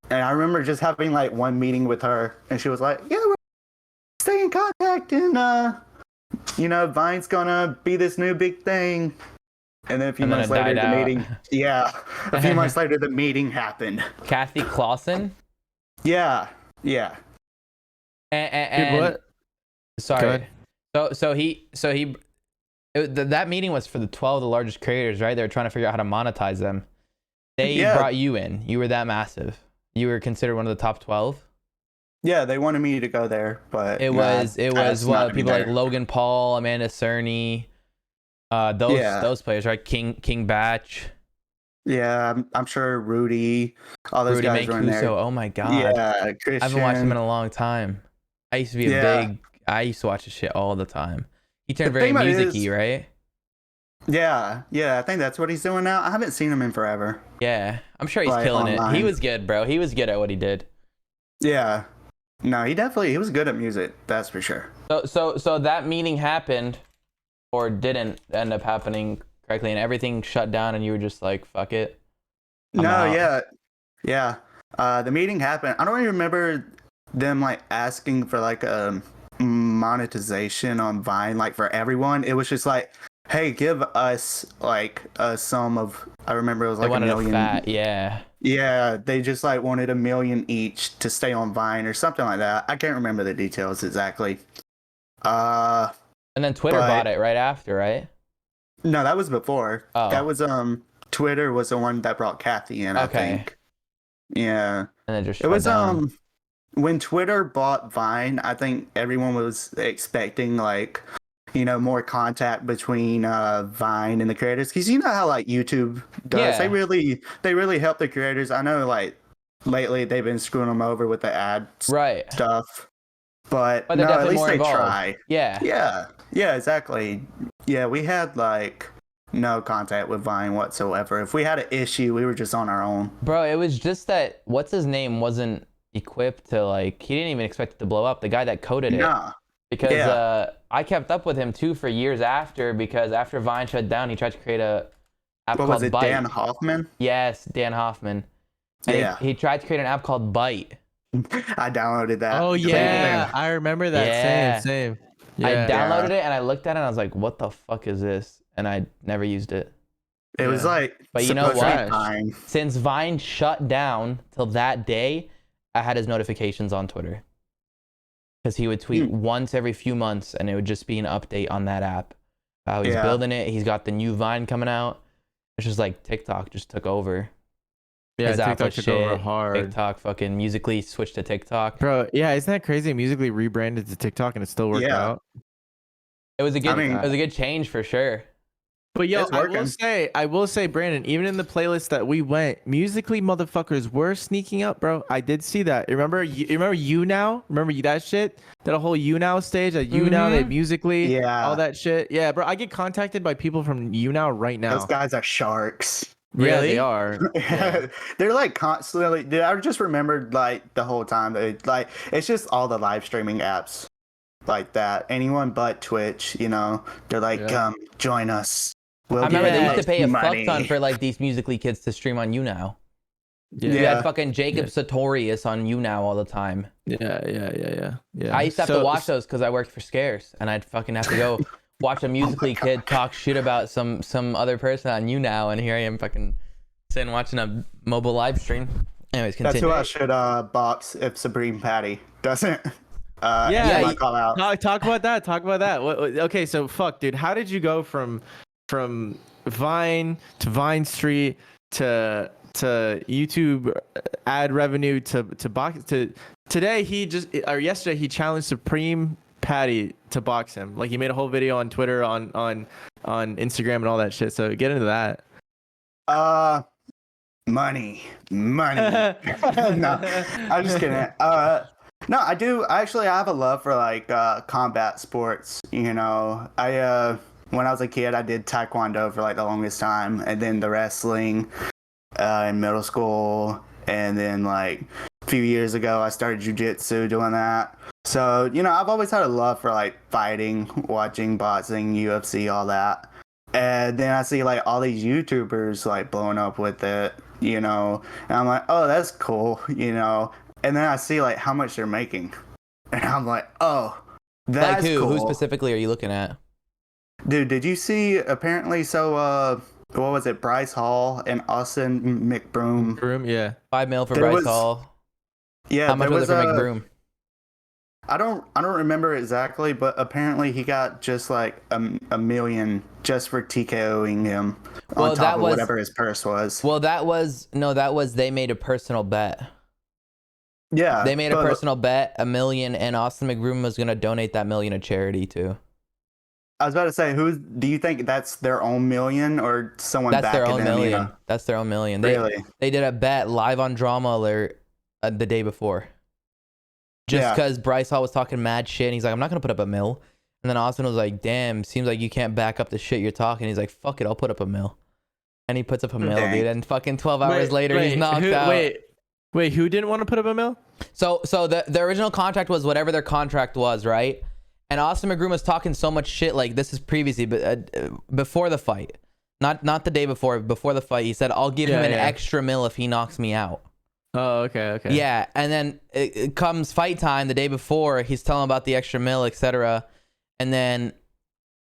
And I remember just having like one meeting with her, and she was like, "Yeah, we're stay in contact, and you know, Vine's gonna be this new big thing." And then a few And then months it later, died the out. meeting. Yeah, a few months later, the meeting happened. Kathy Clausen. Yeah. And Dude, what? Sorry. That meeting was for the 12 of the largest creators, right? They were trying to figure out how to monetize them. They brought you in. You were that massive. You were considered one of the top 12. Yeah, they wanted me to go there, but It was what people like Logan Paul, Amanda Cerny, those players, right? King Batch. Yeah, I'm sure Rudy, all those Rudy guys were in there. Mancuso. Oh my god. Yeah, Christian. I haven't watched him in a long time. I used to be I used to watch his shit all the time. He turned very music-y, right? Yeah, I think that's what he's doing now. I haven't seen him in forever. Yeah, I'm sure he's Like, killing online. it. He was good, bro. He was good at what he did. Yeah. No, he was good at music, that's for sure. So that meeting happened, or didn't end up happening correctly, and everything shut down, and you were just like, "Fuck it." I'm out. Yeah. The meeting happened. I don't even remember them like asking for like a monetization on Vine, like for everyone. It was just like, hey, give us like a sum of. I remember it was They like wanted $1 million. yeah. Yeah, they just like wanted $1 million each to stay on Vine or something like that. I can't remember the details exactly. And then Twitter bought it right after, right? No, that was before. Oh. That was Twitter was the one that brought Kathy in, I think. Yeah. And then just It was down. when Twitter bought Vine, I think everyone was expecting like, you know, more contact between Vine and the creators, because you know how like YouTube does. Yeah. They really help the creators. I know like lately they've been screwing them over with the ad stuff, but they're no, at definitely least more they involved. try. Yeah, exactly. Yeah, we had like no contact with Vine whatsoever. If we had an issue, we were just on our own. Bro, it was just that what's his name wasn't equipped to like, he didn't even expect it to blow up. The guy that coded it. Nah. Because I kept up with him too for years after, because after Vine shut down, he tried to create a app What called was it, Byte. Dan Hoffman? Yes, Dan Hoffman. And Yeah. he tried to create an app called Byte. I downloaded that. Oh yeah, I remember that. Yeah. Same. I Yeah. downloaded it and I looked at it and I was like, what the fuck is this? And I never used it. It was like, But you know supposed to be what? fine. Since Vine shut down till that day, I had his notifications on Twitter. Because he would tweet once every few months and it would just be an update on that app. How he's building it. He's got the new Vine coming out. It's just like TikTok just took over. Yeah, His app TikTok was took shit. over hard. TikTok fucking Musically switched to TikTok. Bro, yeah, isn't that crazy? Musically rebranded to TikTok and it still worked out. It was a good change for sure. But yo, I will say, Brandon, even in the playlist that we went, Musically motherfuckers were sneaking up, bro. I did see that. Remember you now? Remember that shit? That whole you now stage at you now, they Musically, all that shit. Yeah, bro. I get contacted by people from you now right now. Those guys are sharks. Yeah, they are. Yeah. They're like constantly. Dude, I just remembered like the whole time that like it's just all the live streaming apps like that. Anyone but Twitch, you know, they're like, join us. I remember they used to pay a fuck ton for like these Musically kids to stream on you now. You had fucking Jacob Sartorius on You Now all the time. Yeah. I used to have to watch those because I worked for Scares, and I'd fucking have to go watch a Musically kid talk shit about some other person on You Now, and here I am fucking sitting watching a mobile live stream. Anyways, continue. That's who I should box if Supreme Patty doesn't. Call out. Talk about that. Okay, so fuck, dude. How did you go from Vine to Vine Street to YouTube ad revenue to box to today? Yesterday he challenged Supreme Patty to box him. Like, he made a whole video on Twitter, on Instagram, and all that shit. So get into that. Money. No, I'm just kidding. No, I do. Actually, I have a love for like combat sports. You know, when I was a kid, I did taekwondo for like the longest time, and then the wrestling in middle school, and then like a few years ago, I started jiu-jitsu doing that. So, you know, I've always had a love for like fighting, watching boxing, UFC, all that. And then I see like all these YouTubers like blowing up with it, you know, and I'm like, oh, that's cool, you know. And then I see like how much they're making, and I'm like, oh, that's like who? Cool. Who specifically are you looking at? Dude, did you see? Apparently, what was it? Bryce Hall and Austin McBroom. Yeah. $5 million for Bryce Hall. Yeah. How much was it for McBroom? I don't remember exactly, but apparently he got just like a million just for TKOing him on top of whatever his purse was. Well, that was they made a personal bet. Yeah. They made a personal bet, $1 million, and Austin McBroom was gonna donate that $1 million to charity too. I was about to say, do you think that's their own million or someone that's backing their own them? million? You know? That's their own million. Really? They did a bet live on Drama Alert the day before. Just because Bryce Hall was talking mad shit, and he's like, I'm not gonna put up $1 million. And then Austin was like, damn, seems like you can't back up the shit you're talking. He's like, fuck it, I'll put up $1 million. And he puts up $1 million, dude. And fucking 12 hours later, he's knocked out. Wait, who didn't want to put up $1 million? So the original contract was whatever their contract was, right? And Austin McBroom was talking so much shit, like, this is previously, but before the fight, not the day before the fight. He said, I'll give him an extra $1 million if he knocks me out. Oh, okay. Yeah, and then it comes fight time the day before. He's telling about the extra $1 million, etc. And then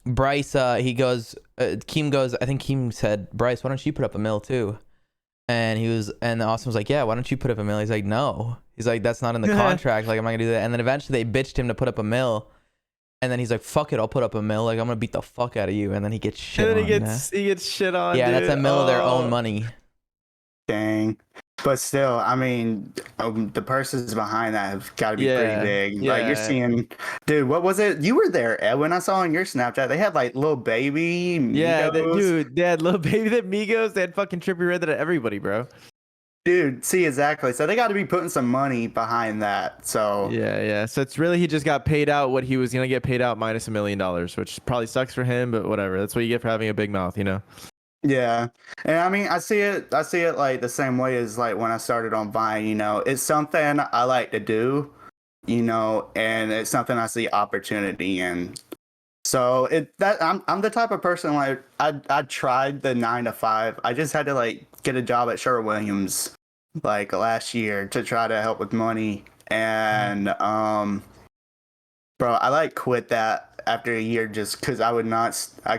Bryce, Keem goes. I think Keem said, Bryce, why don't you put up $1 million too? And Austin was like, yeah, why don't you put up $1 million? He's like, no. He's like, that's not in the contract. Like, I'm not gonna do that. And then eventually they bitched him to put up $1 million. And then he's like, fuck it, I'll put up $1 million. Like, I'm gonna beat the fuck out of you. And then he gets shit on. He gets shit on. Yeah, dude. that's $1 million of their own money. Dang. But still, I mean, the purses behind that have got to be pretty big. Yeah. Like, you're seeing, dude, what was it? You were there, Ed, when I saw on your Snapchat. They had like little baby Migos. Yeah, dude, they had little baby that Migos. They had fucking Trippie Redd, that everybody, bro. Dude, see, exactly. So they got to be putting some money behind that. So yeah. So it's really, he just got paid out what he was gonna get paid out minus $1 million, which probably sucks for him, but whatever. That's what you get for having a big mouth, you know. Yeah. And I mean, I see it like the same way as like when I started on Vine, you know. It's something I like to do, you know, and it's something I see opportunity in. So I'm the type of person, like, I tried the 9 to 5. I just had to like get a job at Sherwin-Williams like last year to try to help with money, and bro, I like quit that after a year just because I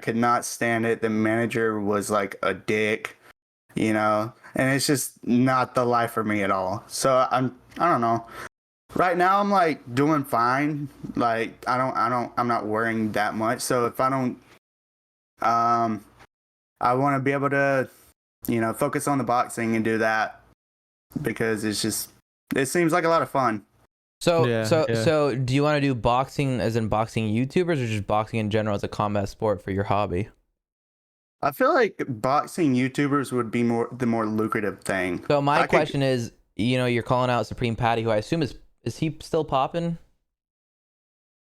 could not stand it. The manager was like a dick, you know, and it's just not the life for me at all. So I don't know. Right now I'm like doing fine. Like I'm not worrying that much. So if I don't, I want to be able to, you know, focus on the boxing and do that because it seems like a lot of fun. So do you want to do boxing as in boxing YouTubers or just boxing in general as a combat sport for your hobby? I feel like boxing YouTubers would be the more lucrative thing. So my question is, you know, you're calling out Supreme Patty, who I assume is he still popping?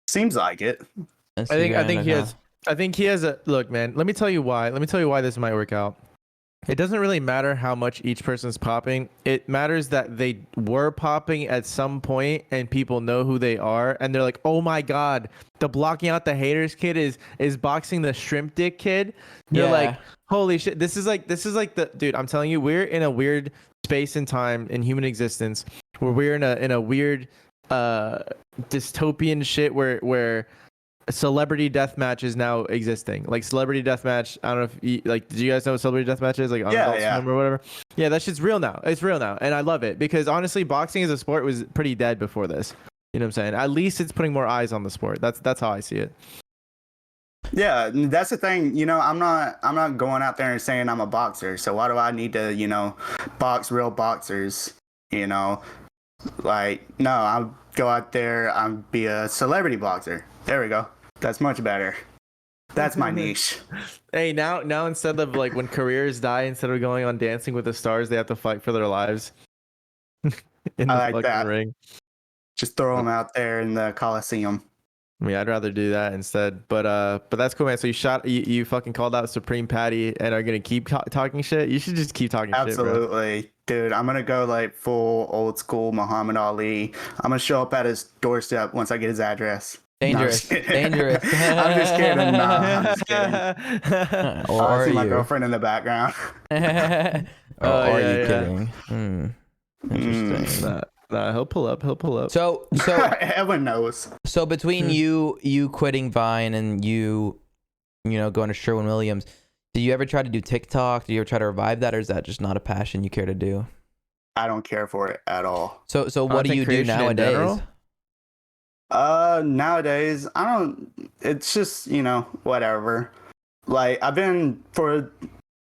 Seems like it. I think he has a look, man. Let me tell you why this might work out. It doesn't really matter how much each person's popping. It matters that they were popping at some point and people know who they are. And they're like, oh my God, the blocking out the haters kid is boxing the shrimp dick kid. They're like, holy shit. This is like the dude, I'm telling you, we're in a weird space and time in human existence where we're in a weird dystopian shit where celebrity deathmatch is now existing. Like celebrity deathmatch, I don't know if you, like, did you guys know what celebrity deathmatch is? Like on Adult Swim or whatever. Yeah, that shit's real now. It's real now, and I love it because honestly, boxing as a sport was pretty dead before this. You know what I'm saying? At least it's putting more eyes on the sport. That's how I see it. Yeah, that's the thing. I'm not going out there and saying I'm a boxer. So why do I need to, box real boxers? Like, no, I'll go out there. I'll be a celebrity boxer. There we go. That's much better. That's my niche. Hey, now instead of like when careers die, instead of going on Dancing with the Stars, they have to fight for their lives in the I like fucking that. ring. Just throw them out there in the Coliseum. I mean, I'd rather do that instead. But that's cool, man. So you fucking called out Supreme Patty and are gonna keep talking shit. You should just keep talking Absolutely. shit, bro. Dude, I'm gonna go like full old school Muhammad Ali. I'm gonna show up at his doorstep once I get his address. Dangerous. No, Dangerous. I'm just kidding. Nah, I'm just kidding. Or I are see my you? girlfriend in the background. Or are yeah, you yeah. kidding? Interesting. Nah, he'll pull up. So Everyone knows. So between you quitting Vine and you going to Sherwin-Williams, do you ever try to do TikTok? Do you ever try to revive that, or is that just not a passion you care to do? I don't care for it at all. So what do you do nowadays? Nowadays, I don't. It's just whatever. Like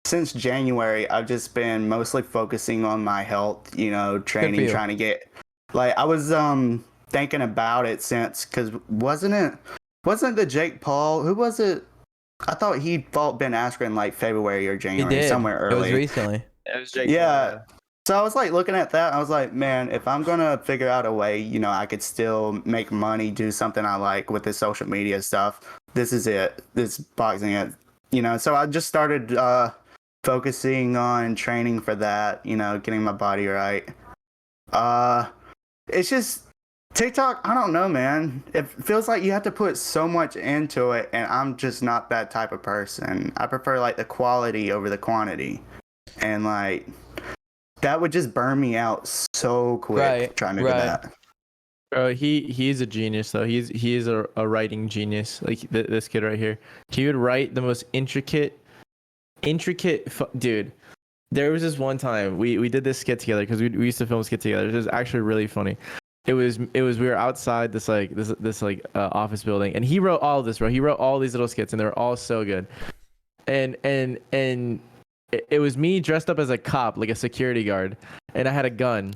since January, I've just been mostly focusing on my health. Training, trying to get. Like I was thinking about it because wasn't the Jake Paul, who was it? I thought he fought Ben Askren like February or January, He did. somewhere early. It was recently. It was Jake Yeah. Paul, yeah. So I was like looking at that. I was like, man, if I'm gonna figure out a way, I could still make money, do something I like with this social media stuff. This is it. This boxing it. So I just started focusing on training for that. Getting my body right. It's just TikTok. I don't know, man. It feels like you have to put so much into it, and I'm just not that type of person. I prefer like the quality over the quantity, and like. That would just burn me out so quick trying to do that. Bro, he's a genius though. He is a writing genius. Like this kid right here. He would write the most intricate. Dude, there was this one time we did this skit together because we used to film skit together. It was actually really funny. It was we were outside this office building, and he wrote all of this, bro. He wrote all these little skits, and they were all so good. And it was me dressed up as a cop, like a security guard, and I had a gun.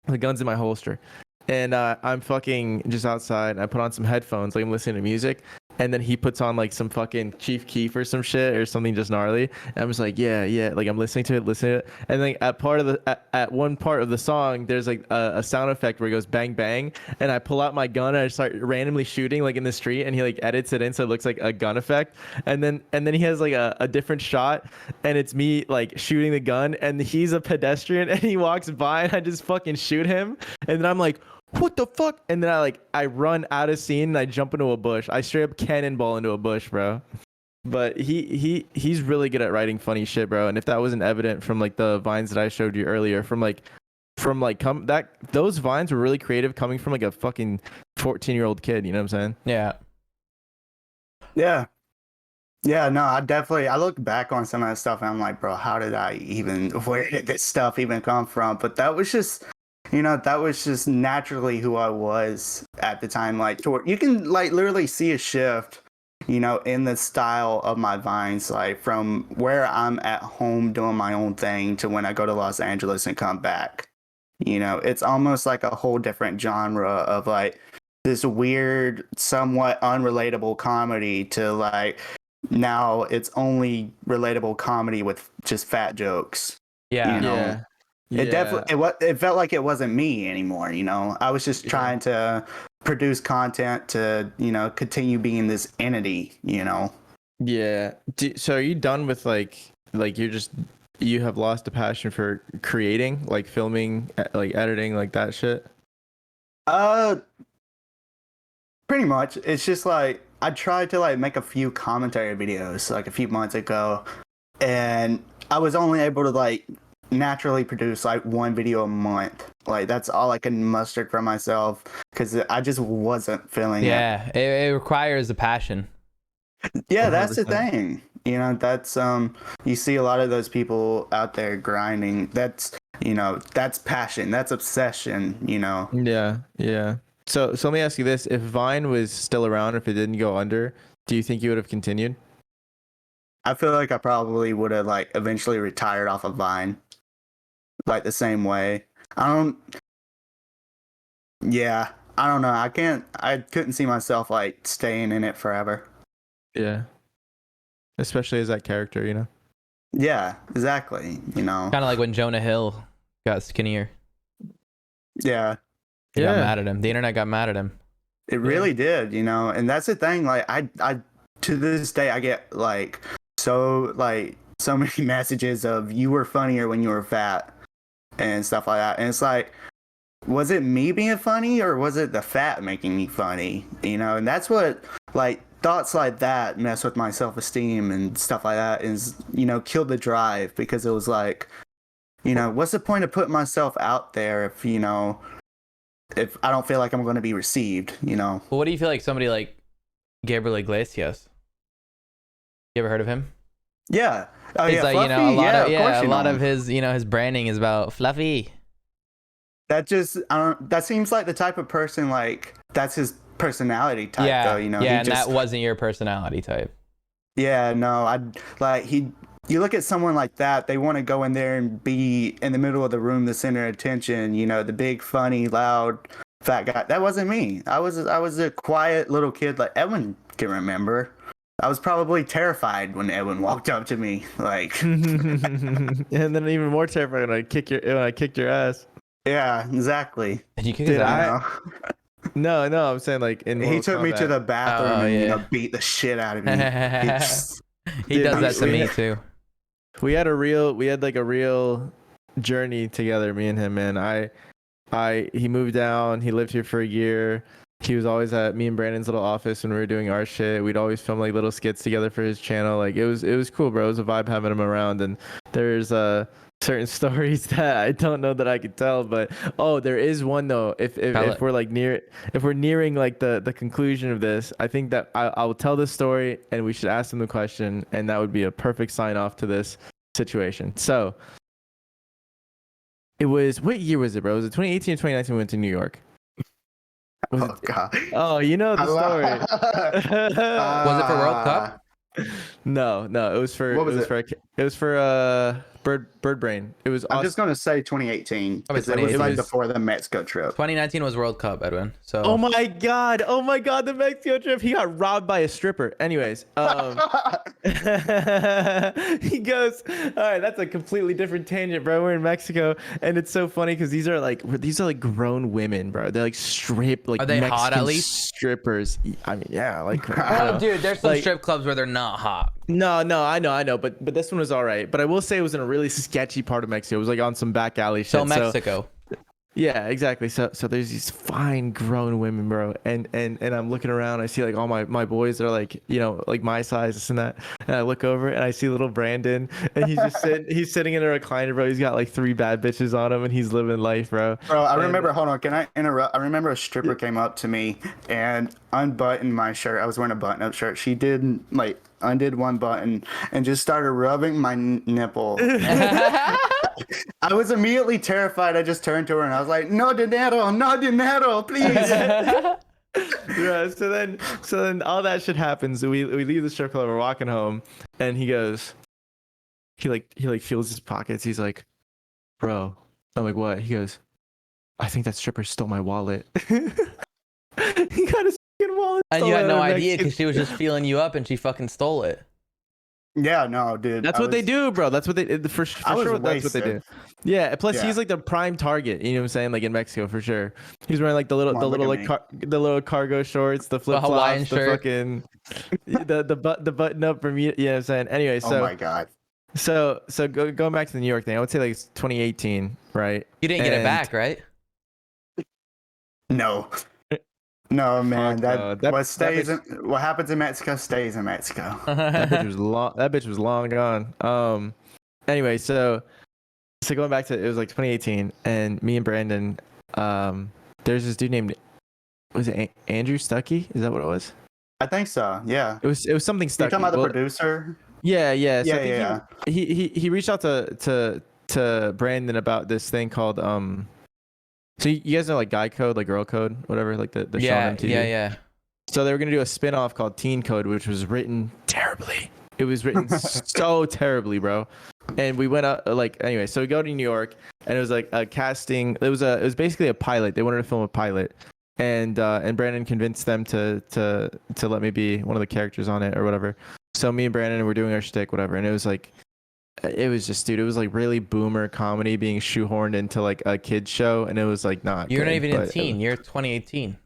The gun's in my holster. And I'm fucking just outside, and I put on some headphones, like I'm listening to music, and then he puts on like some fucking Chief Keef or some shit or something just gnarly. And I'm just like, yeah, like I'm listening to it, and then at one part of the song, there's like a sound effect where it goes bang bang, and I pull out my gun and I start randomly shooting like in the street, and he like edits it in so it looks like a gun effect, and then he has like a different shot, and it's me like shooting the gun, and he's a pedestrian, and he walks by, and I just fucking shoot him, and then I'm like, what the fuck? And then I run out of scene and I jump into a bush. I straight up cannonball into a bush, bro. But he's really good at writing funny shit, bro. And if that wasn't evident from like the vines that I showed you earlier, those vines were really creative coming from like a fucking 14-year-old kid, you know what I'm saying? Yeah. Yeah, no, I look back on some of that stuff and I'm like, bro, where did this stuff even come from? But that was just naturally who I was at the time. Like, you can like literally see a shift, in the style of my vines, like from where I'm at home doing my own thing to when I go to Los Angeles and come back. It's almost like a whole different genre of like this weird, somewhat unrelatable comedy to like now it's only relatable comedy with just fat jokes. Yeah. It definitely it felt like it wasn't me anymore. I was just trying to produce content to continue being this entity. Yeah. So are you done with like you have lost a passion for creating, like filming, like editing, like that shit? Pretty much. It's just like I tried to like make a few commentary videos like a few months ago, and I was only able to like naturally produce like one video a month. Like that's all I can muster from myself because I just wasn't feeling it. Yeah, it requires a passion. Yeah, that's the 100%. thing. You know, that's you see a lot of those people out there grinding. That's that's passion, that's obsession, Yeah, yeah. So let me ask you this: if Vine was still around, if it didn't go under, do you think you would have continued? I feel like I probably would have like eventually retired off of Vine. Like the same way. I don't yeah, I don't know. I couldn't see myself like staying in it forever. Yeah. Especially as that character, you know. Yeah, exactly. Kind of like when Jonah Hill got skinnier. Yeah. They got mad at him. The internet got mad at him. It really did, and that's the thing. Like I to this day I get so many messages of you were funnier when you were fat and stuff like that. And it's like, was it me being funny or was it the fat making me funny? And that's what thoughts like that mess with my self-esteem and stuff like that is, killed the drive because it was like, what's the point of putting myself out there if I don't feel like I'm going to be received, Well, what do you feel like somebody like Gabriel Iglesias? You ever heard of him? Yeah. Oh, He's yeah, like, Fluffy? a lot of his, his branding is about Fluffy. That just, that seems like the type of person, that's his personality type, Yeah, though, yeah, and that wasn't your personality type. Yeah, no, you look at someone like that, they want to go in there and be in the middle of the room, the center of attention, the big, funny, loud, fat guy. That wasn't me. I was a quiet little kid like Edwin can remember. I was probably terrified when Edwin walked up to me, And then even more terrifying when I kicked your ass. Yeah, exactly. Did you kick his Dude, ass? No, I'm saying like in He Mortal took me to Kombat. the bathroom Oh, and yeah. beat the shit out of me. He does that to we me had- too. We had a real journey together, me and him, man. He moved down, he lived here for a year. He was always at me and Brandon's little office when we were doing our shit. We'd always film like little skits together for his channel. Like it was cool, bro. It was a vibe having him around. And there's certain stories that I don't know that I could tell, but there is one though. If we're like if we're nearing like the conclusion of this, I think that I will tell this story and we should ask him the question, and that would be a perfect sign off to this situation. So it was, what year was it, bro? Was it 2018 or 2019 we went to New York? Oh, God. Oh, you know the story. Was it for World Cup? No, it was for What was it was for Bird Brain. It was I'm awesome. just going to say 2018 Probably because it was 2018. before the Mexico trip. 2019 was World Cup, Edwin. So Oh my god, the Mexico trip. He got robbed by a stripper. Anyways, he goes, all right, that's a completely different tangent, bro. We're in Mexico, and it's so funny because these are like grown women, bro. They're like Are they Mexican hot at least? strippers. I mean, yeah, like Oh, dude, there's some Like- strip clubs where they're not hot. No, I know, but this one was all right. But I will say it was in a really sketchy part of Mexico. It was like on some back alley shit. So Mexico. Yeah, exactly. So there's these fine grown women, bro, and I'm looking around. I see like all my boys are like, like my size, this and that. And I look over and I see little Brandon, and he's just sitting in a recliner, bro. He's got like 3 bad bitches on him, and he's living life, bro. Bro, I remember, hold on, can I interrupt? I remember a stripper came up to me and unbuttoned my shirt. I was wearing a button-up shirt. She did, undid one button and just started rubbing my nipple. I was immediately terrified. I just turned to her and I was like, no dinero, please. Yeah. So then all that shit happens. We leave the strip club. We're walking home, and he goes, he feels his pockets. He's like, bro. I'm like, what? He goes, I think that stripper stole my wallet. He got his fucking wallet. And you had stolen no out of idea Mexico. because she was just feeling you up and she fucking stole it. Yeah, no, dude. That's what they do, bro. That's what they for I was sure. That's what they do. wasted. Yeah. Plus, Yeah. he's like the prime target. You know what I'm saying? Like in Mexico, for sure. He's wearing like the little Come on, look at the little cargo shorts, the flip Hawaiian flops, the shirt. fucking the button up Bermuda. You know what I'm saying? Anyway, Oh so my God. going back to the New York thing, I would say like it's 2018, right? You didn't get it And- back, right? No. No, man. Fuck no. What happens in Mexico stays in Mexico. That bitch was long. That bitch was long gone. Anyway, so So going back to it was like 2018, and me and Brandon, there's this dude named was it Andrew Stuckey? Is that what it was? I think so. Yeah. It was something You're Stuckey. talking about the producer? Yeah, yeah. So Yeah, I think yeah. he reached out to Brandon about this thing called So you guys know like Guy Code, like Girl Code, whatever, like the show on MTV. Yeah. So they were gonna do a spin-off called Teen Code, which was written terribly. It was written so terribly, bro. And we went out like anyway. So we go to New York, and it was like a casting. It was basically a pilot. They wanted to film a pilot, and Brandon convinced them to let me be one of the characters on it or whatever. So me and Brandon were doing our shtick, whatever, and it was like. It was just, dude. It was like really boomer comedy being shoehorned into like a kids show, and it was like not. You're good, not even but a teen. You're 2018.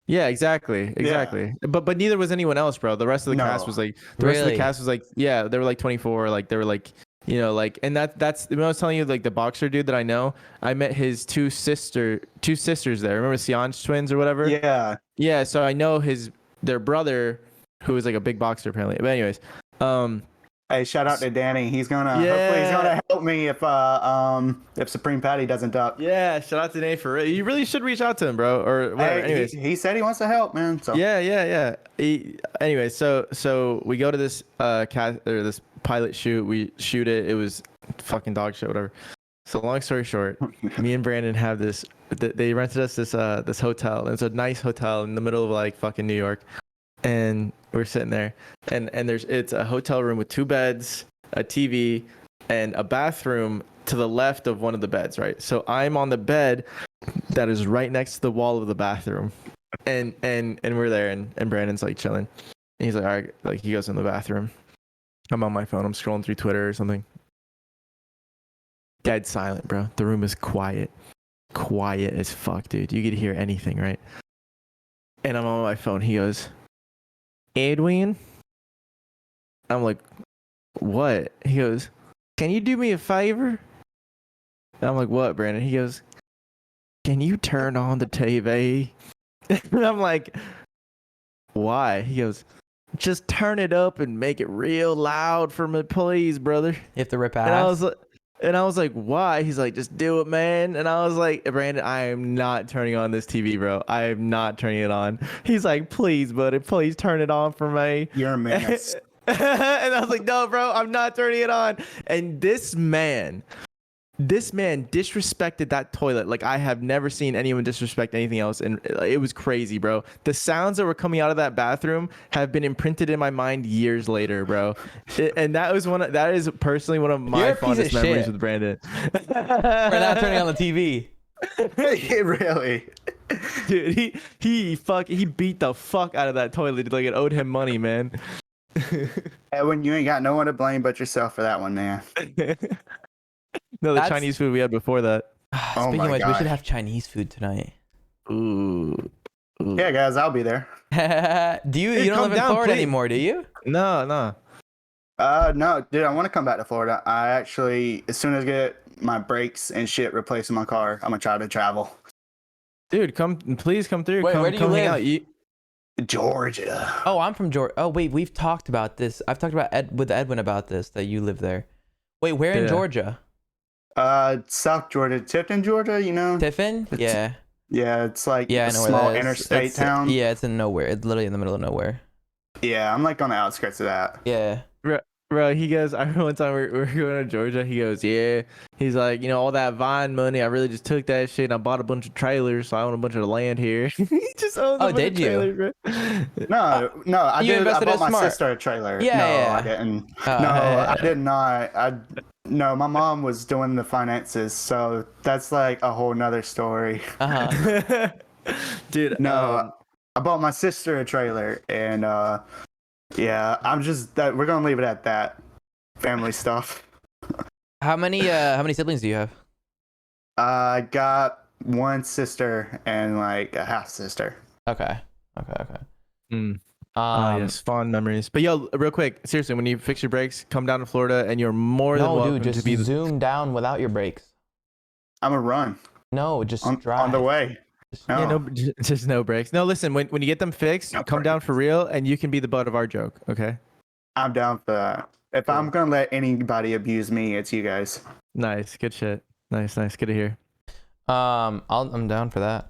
Yeah, exactly. Yeah. But neither was anyone else, bro. The rest of the cast was like rest of the cast was like, yeah, they were like 24, like they were like, you know, like, and that's when I was telling you like the boxer dude that I know, I met his two sisters there. Remember Sion's twins or whatever? Yeah. Yeah, so I know their brother, who was like a big boxer apparently. But anyways, Hey, shout out to Danny. He's gonna hopefully he's gonna help me if Supreme Patty doesn't duck. yeah, shout out to Nate for real. You really should reach out to him, bro, or whatever. Hey, Anyways, he said he wants to help, man. So yeah. Anyway, so we go to this this pilot shoot. We shoot it. It was fucking dog shit, whatever. So long story short, me and Brandon have this. They rented us this hotel. It's a nice hotel in the middle of like fucking New York, and we're sitting there, and it's a hotel room with 2 beds, a TV, and a bathroom to the left of one of the beds, right? So I'm on the bed that is right next to the wall of the bathroom, and we're there, and Brandon's like chilling, and he's like, all right, like he goes in the bathroom. I'm on my phone. I'm scrolling through Twitter or something. Dead silent, bro. The room is quiet as fuck, dude. You could hear anything, right? And I'm on my phone. He goes, Edwin? I'm like, what? He goes, can you do me a favor? And I'm like, what, Brandon? He goes, can you turn on the TV? And I'm like, why? He goes, just turn it up and make it real loud for me, please, brother. You have to rip ass. And I was like, why? He's like, just do it, man. And I was like, Brandon, I am not turning on this TV, bro. I am not turning it on. He's like, please, buddy, please turn it on for me. you're a menace. And I was like, no, bro, I'm not turning it on. And this man disrespected that toilet like I have never seen anyone disrespect anything else, and it was crazy, bro. The sounds that were coming out of that bathroom have been imprinted in my mind years later, bro. And that is personally one of my fondest memories with Brandon. We're not turning on the TV. Really? Dude, he beat the fuck out of that toilet like it owed him money, man. When you ain't got no one to blame but yourself for that one, man. No, the Chinese food we had before that. Speaking my of which, we God. should have Chinese food tonight. Ooh. Yeah, guys, I'll be there. Do you? Hey, You don't come live in down, Florida please. anymore, do you? No. No, dude, I want to come back to Florida. I actually, as soon as I get my brakes and shit replaced in my car, I'm gonna try to travel. Dude, please come through. Wait, where do you come hang live? Georgia. Oh, I'm from Georgia. Oh, wait, we've talked about this. I've talked about with Edwin about this, that you live there. Wait, where in Yeah. Georgia? South Georgia, Tifton, Georgia. You know? Tiffin? Yeah. Yeah, it's like Yeah, I a know where small that is. interstate town. Yeah, it's in nowhere. It's literally in the middle of nowhere. Yeah, I'm like on the outskirts of that. Yeah. Bro, he goes, I remember one time we were going to Georgia. He goes, yeah. He's like, all that Vine money, I really just took that shit and I bought a bunch of trailers, so I own a bunch of land here. He just owns a bunch did of you? trailers, bro. No, I you did. I invested bought in my smart. sister a trailer. Yeah, no, yeah. I didn't. Oh, No, yeah. I did not. No, my mom was doing the finances, so that's like a whole nother story. Uh-huh. Dude, No, I bought my sister a trailer, and yeah, we're gonna leave it at that. Family stuff. How many siblings do you have? I got one sister and like a half sister. Okay. yes, fond memories. But yo, real quick, seriously, when you fix your brakes, come down to Florida and you're more than No, welcome dude, just to be zoom down without your brakes. I'm a run No, just drive. on the way. No. Yeah, just no brakes. No, listen, when you get them fixed, No come down for real and you can be the butt of our joke, okay? I'm down for that. If I'm gonna let anybody abuse me, it's you guys. Nice, good shit. Nice, good to hear. I'm down for that.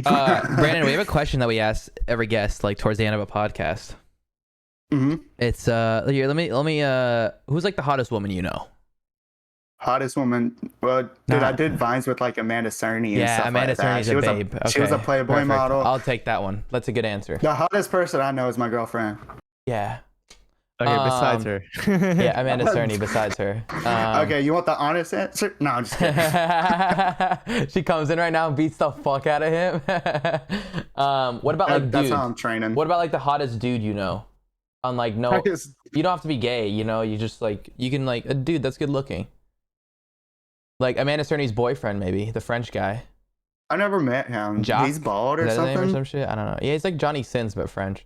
Brandon, we have a question that we ask every guest, like towards the end of a podcast. Mm-hmm. It's here, let me who's like the hottest woman you know? Hottest woman. Well, dude, I did Vines with like Amanda Cerny and Yeah, stuff Amanda like that. Cerny's a babe. She was a Okay, Playboy perfect. model. I'll take that one. That's a good answer. The hottest person I know is my girlfriend. Yeah. Okay, besides her. Yeah, Amanda Cerny besides her. Okay, you want the honest answer? No, I'm just kidding. She comes in right now and beats the fuck out of him. What about like That's dude? how I'm training. What about like the hottest dude you know? On like no, you don't have to be gay. You know, you just like you can like a dude that's good looking. Like Amanda Cerny's boyfriend, maybe the French guy. I never met him. Jacques? He's bald or Is that his name or something. some shit? I don't know. Yeah, he's like Johnny Sins but French.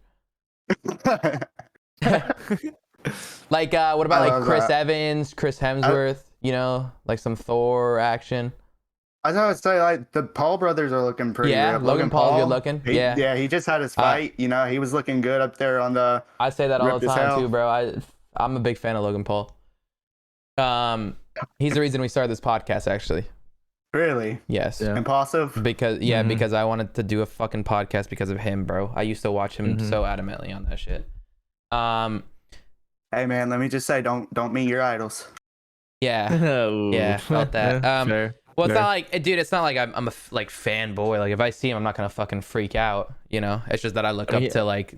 Like what about like Chris Evans, Chris Hemsworth? You know, like some Thor action. I was gonna say like the Paul brothers are looking pretty. Yeah, ripped. Logan Paul's good looking. Yeah, he just had his fight. You know, he was looking good up there on the. I say that all ripped the as time hell. too, bro. I'm a big fan of Logan Paul. He's the reason we started this podcast, actually. Really? Yes. Yeah. Impulsive. Because because I wanted to do a fucking podcast because of him, bro. I used to watch him so adamantly on that shit. Hey man, let me just say, don't meet your idols. Yeah. Oh. Yeah, felt that. Fair. Well, it's Fair. not like, dude, it's not like I'm a like fanboy. Like if I see him, I'm not gonna fucking freak out. You know, it's just that I look up to like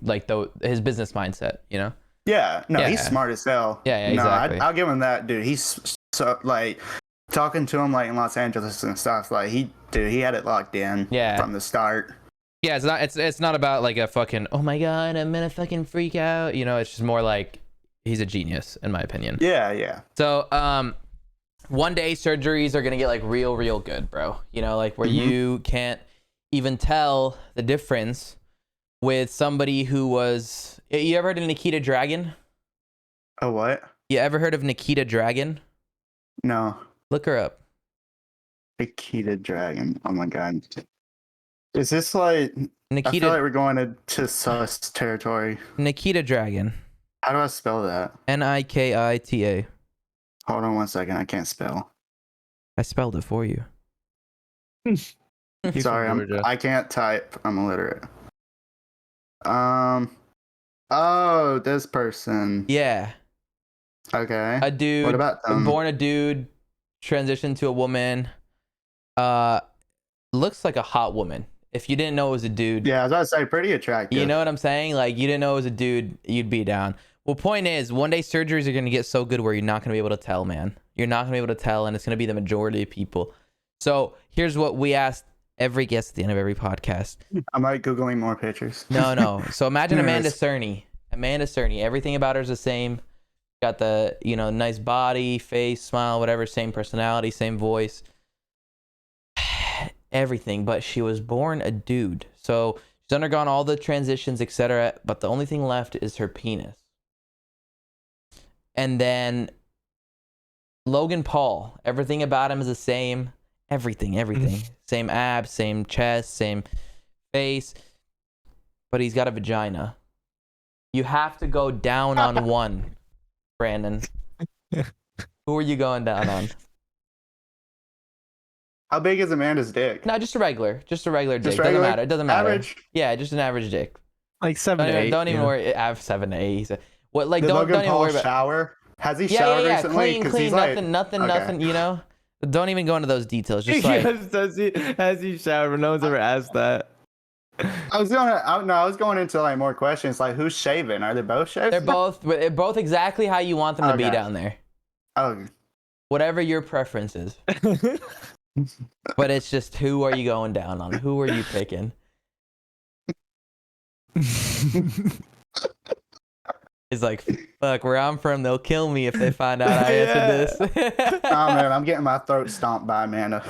his business mindset. You know. Yeah, no, Yeah. he's smart as hell. Yeah, no, exactly. I'll give him that, dude. He's so like talking to him like in Los Angeles and stuff. Like he had it locked in. Yeah. From the start. Yeah, it's not about like a fucking oh my god I'm gonna fucking freak out. You know, it's just more like he's a genius in my opinion. Yeah. So one day surgeries are gonna get like real good, bro. You know, like where you can't even tell the difference with somebody who was. You ever heard of Nikita Dragon? Oh what? You ever heard of Nikita Dragon? No. Look her up. Nikita Dragon. Oh my god. Is this like? I feel like we're going to sus territory. Nikita Dragon. How do I spell that? Nikita. Hold on 1 second. I can't spell. I spelled it for you. He's Sorry, from Georgia. I can't type. I'm illiterate. Oh, this person. Yeah. Okay. A dude. What about them? Born a dude, transitioned to a woman. Looks like a hot woman. If you didn't know it was a dude. Yeah, I was about to say pretty attractive. You know what I'm saying? Like you didn't know it was a dude, you'd be down. Well, point is, one day surgeries are gonna get so good where you're not gonna be able to tell, man. You're not gonna be able to tell, and it's gonna be the majority of people. So here's what we asked every guest at the end of every podcast. I'm like Googling more pictures. No. So imagine Amanda Yes. Cerny. Amanda Cerny. Everything about her is the same. Got the, nice body, face, smile, whatever, same personality, same voice. Everything, but she was born a dude. So she's undergone all the transitions, etc. But the only thing left is her penis. And then Logan Paul, everything about him is the same. Everything. Same abs, same chest, same face. But he's got a vagina. You have to go down on one, Brandon. Who are you going down on? How big is Amanda's dick? No, just a regular dick. Just Doesn't regular? matter. It doesn't matter. Average? Yeah, just an average dick. Like 7 to 8. Don't even worry. I have 7 to 8. He said, "What? Like, Did don't Logan even Paul worry about." shower? Has he Yeah, showered recently? clean. 'Cause he's like, Nothing. okay. Don't even go into those details. Just like, Has he showered? No one's ever asked that. I was going into like more questions. Like, who's shaving? Are they both shaving? they're both exactly how you want them to be Okay. down there. Oh, Whatever your preference is. But it's just who are you going down on? Who are you picking? It's like, fuck, where I'm from, they'll kill me if they find out I answered this. oh man, I'm getting my throat stomped by Amanda.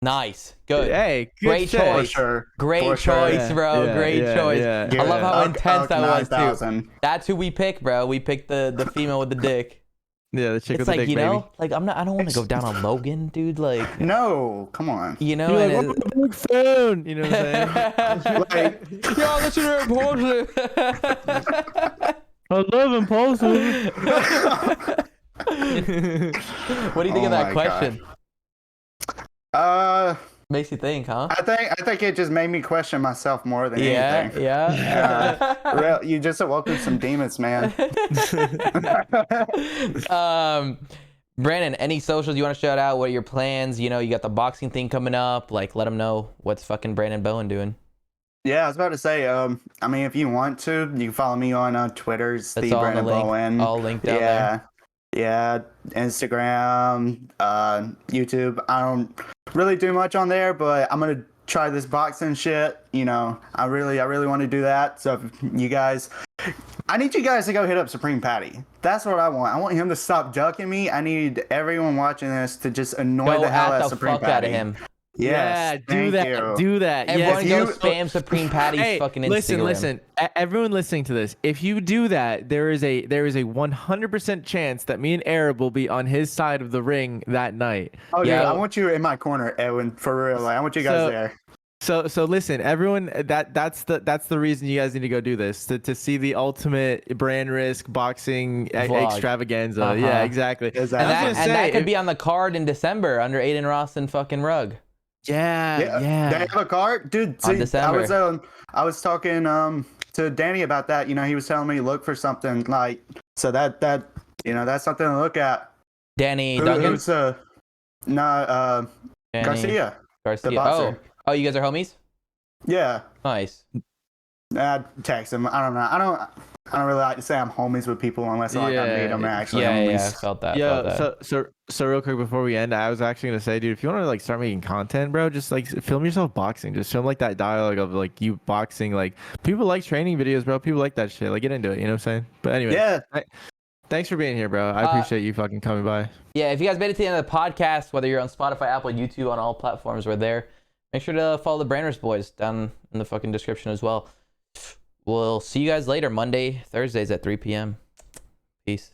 Nice. Good. Hey, good Great shit. choice. For sure. Great For sure. choice, bro. Great choice. Yeah. I love how Ugg- intense Ugg that was, too. 9000. That's who we picked, bro. We picked the female with the dick. Yeah, the chick It's with the like, dick, you baby. know, like I don't want to go down on Logan, dude. Like, No, come on. you know, You're and like, oh, big phone. You know what I'm saying? Like, yo, listen to her bullshit. I love impulsive. What do you think of that my question? God. Makes you think, huh? I think it just made me question myself more than anything. Yeah. You just awoke up some demons, man. Brandon, any socials you want to shout out? What are your plans? You know, you got the boxing thing coming up. Like, let them know what's fucking Brandon Bowen doing. Yeah, I was about to say, I mean, if you want to, you can follow me on Twitter's That's the all in the Brandon link. Bowen. All linked down Yeah, there. yeah, Instagram, YouTube. I don't really do much on there, but I'm gonna try this boxing shit. You know, I really want to do that. So if you guys, I need you guys to go hit up Supreme Patty. That's what I want. I want him to stop ducking me. I need everyone watching this to just annoy Go the hell at out the of Supreme fuck out Patty. of him. Yes, do thank that. you. Do that. Everyone Yes. go spam Supreme Patty's fucking Instagram. Listen. Everyone listening to this, if you do that, there is a 100% chance that me and Arab will be on his side of the ring that night. Oh, dude, Yeah. I want you in my corner, Edwin, for real. Like, I want you guys there. So listen, everyone. That's the reason you guys need to go do this to see the ultimate brand risk boxing Vlog. extravaganza. Yeah, exactly. And that could be on the card in December under Aiden Ross and fucking Rug. Yeah. They have a card, dude. On See, December. I was talking to Danny about that. You know, he was telling me look for something like so that that's something to look at. Danny Duncan. Who's Danny Garcia, the boxer. Oh, you guys are homies? Yeah. Nice. Text him. I don't know. I don't really like to say I'm homies with people unless I meet them actually. Yeah, felt that. So real quick before we end, I was actually gonna say, dude, if you want to like start making content, bro, just like film yourself boxing. Just film like that dialogue of like you boxing. Like people like training videos, bro. People like that shit. Like get into it. You know what I'm saying? But anyway, yeah. Thanks for being here, bro. I appreciate you fucking coming by. Yeah, if you guys made it to the end of the podcast, whether you're on Spotify, Apple, YouTube, on all platforms, we're there. Make sure to follow the Branders boys down in the fucking description as well. We'll see you guys later, Monday, Thursdays at 3 p.m. Peace.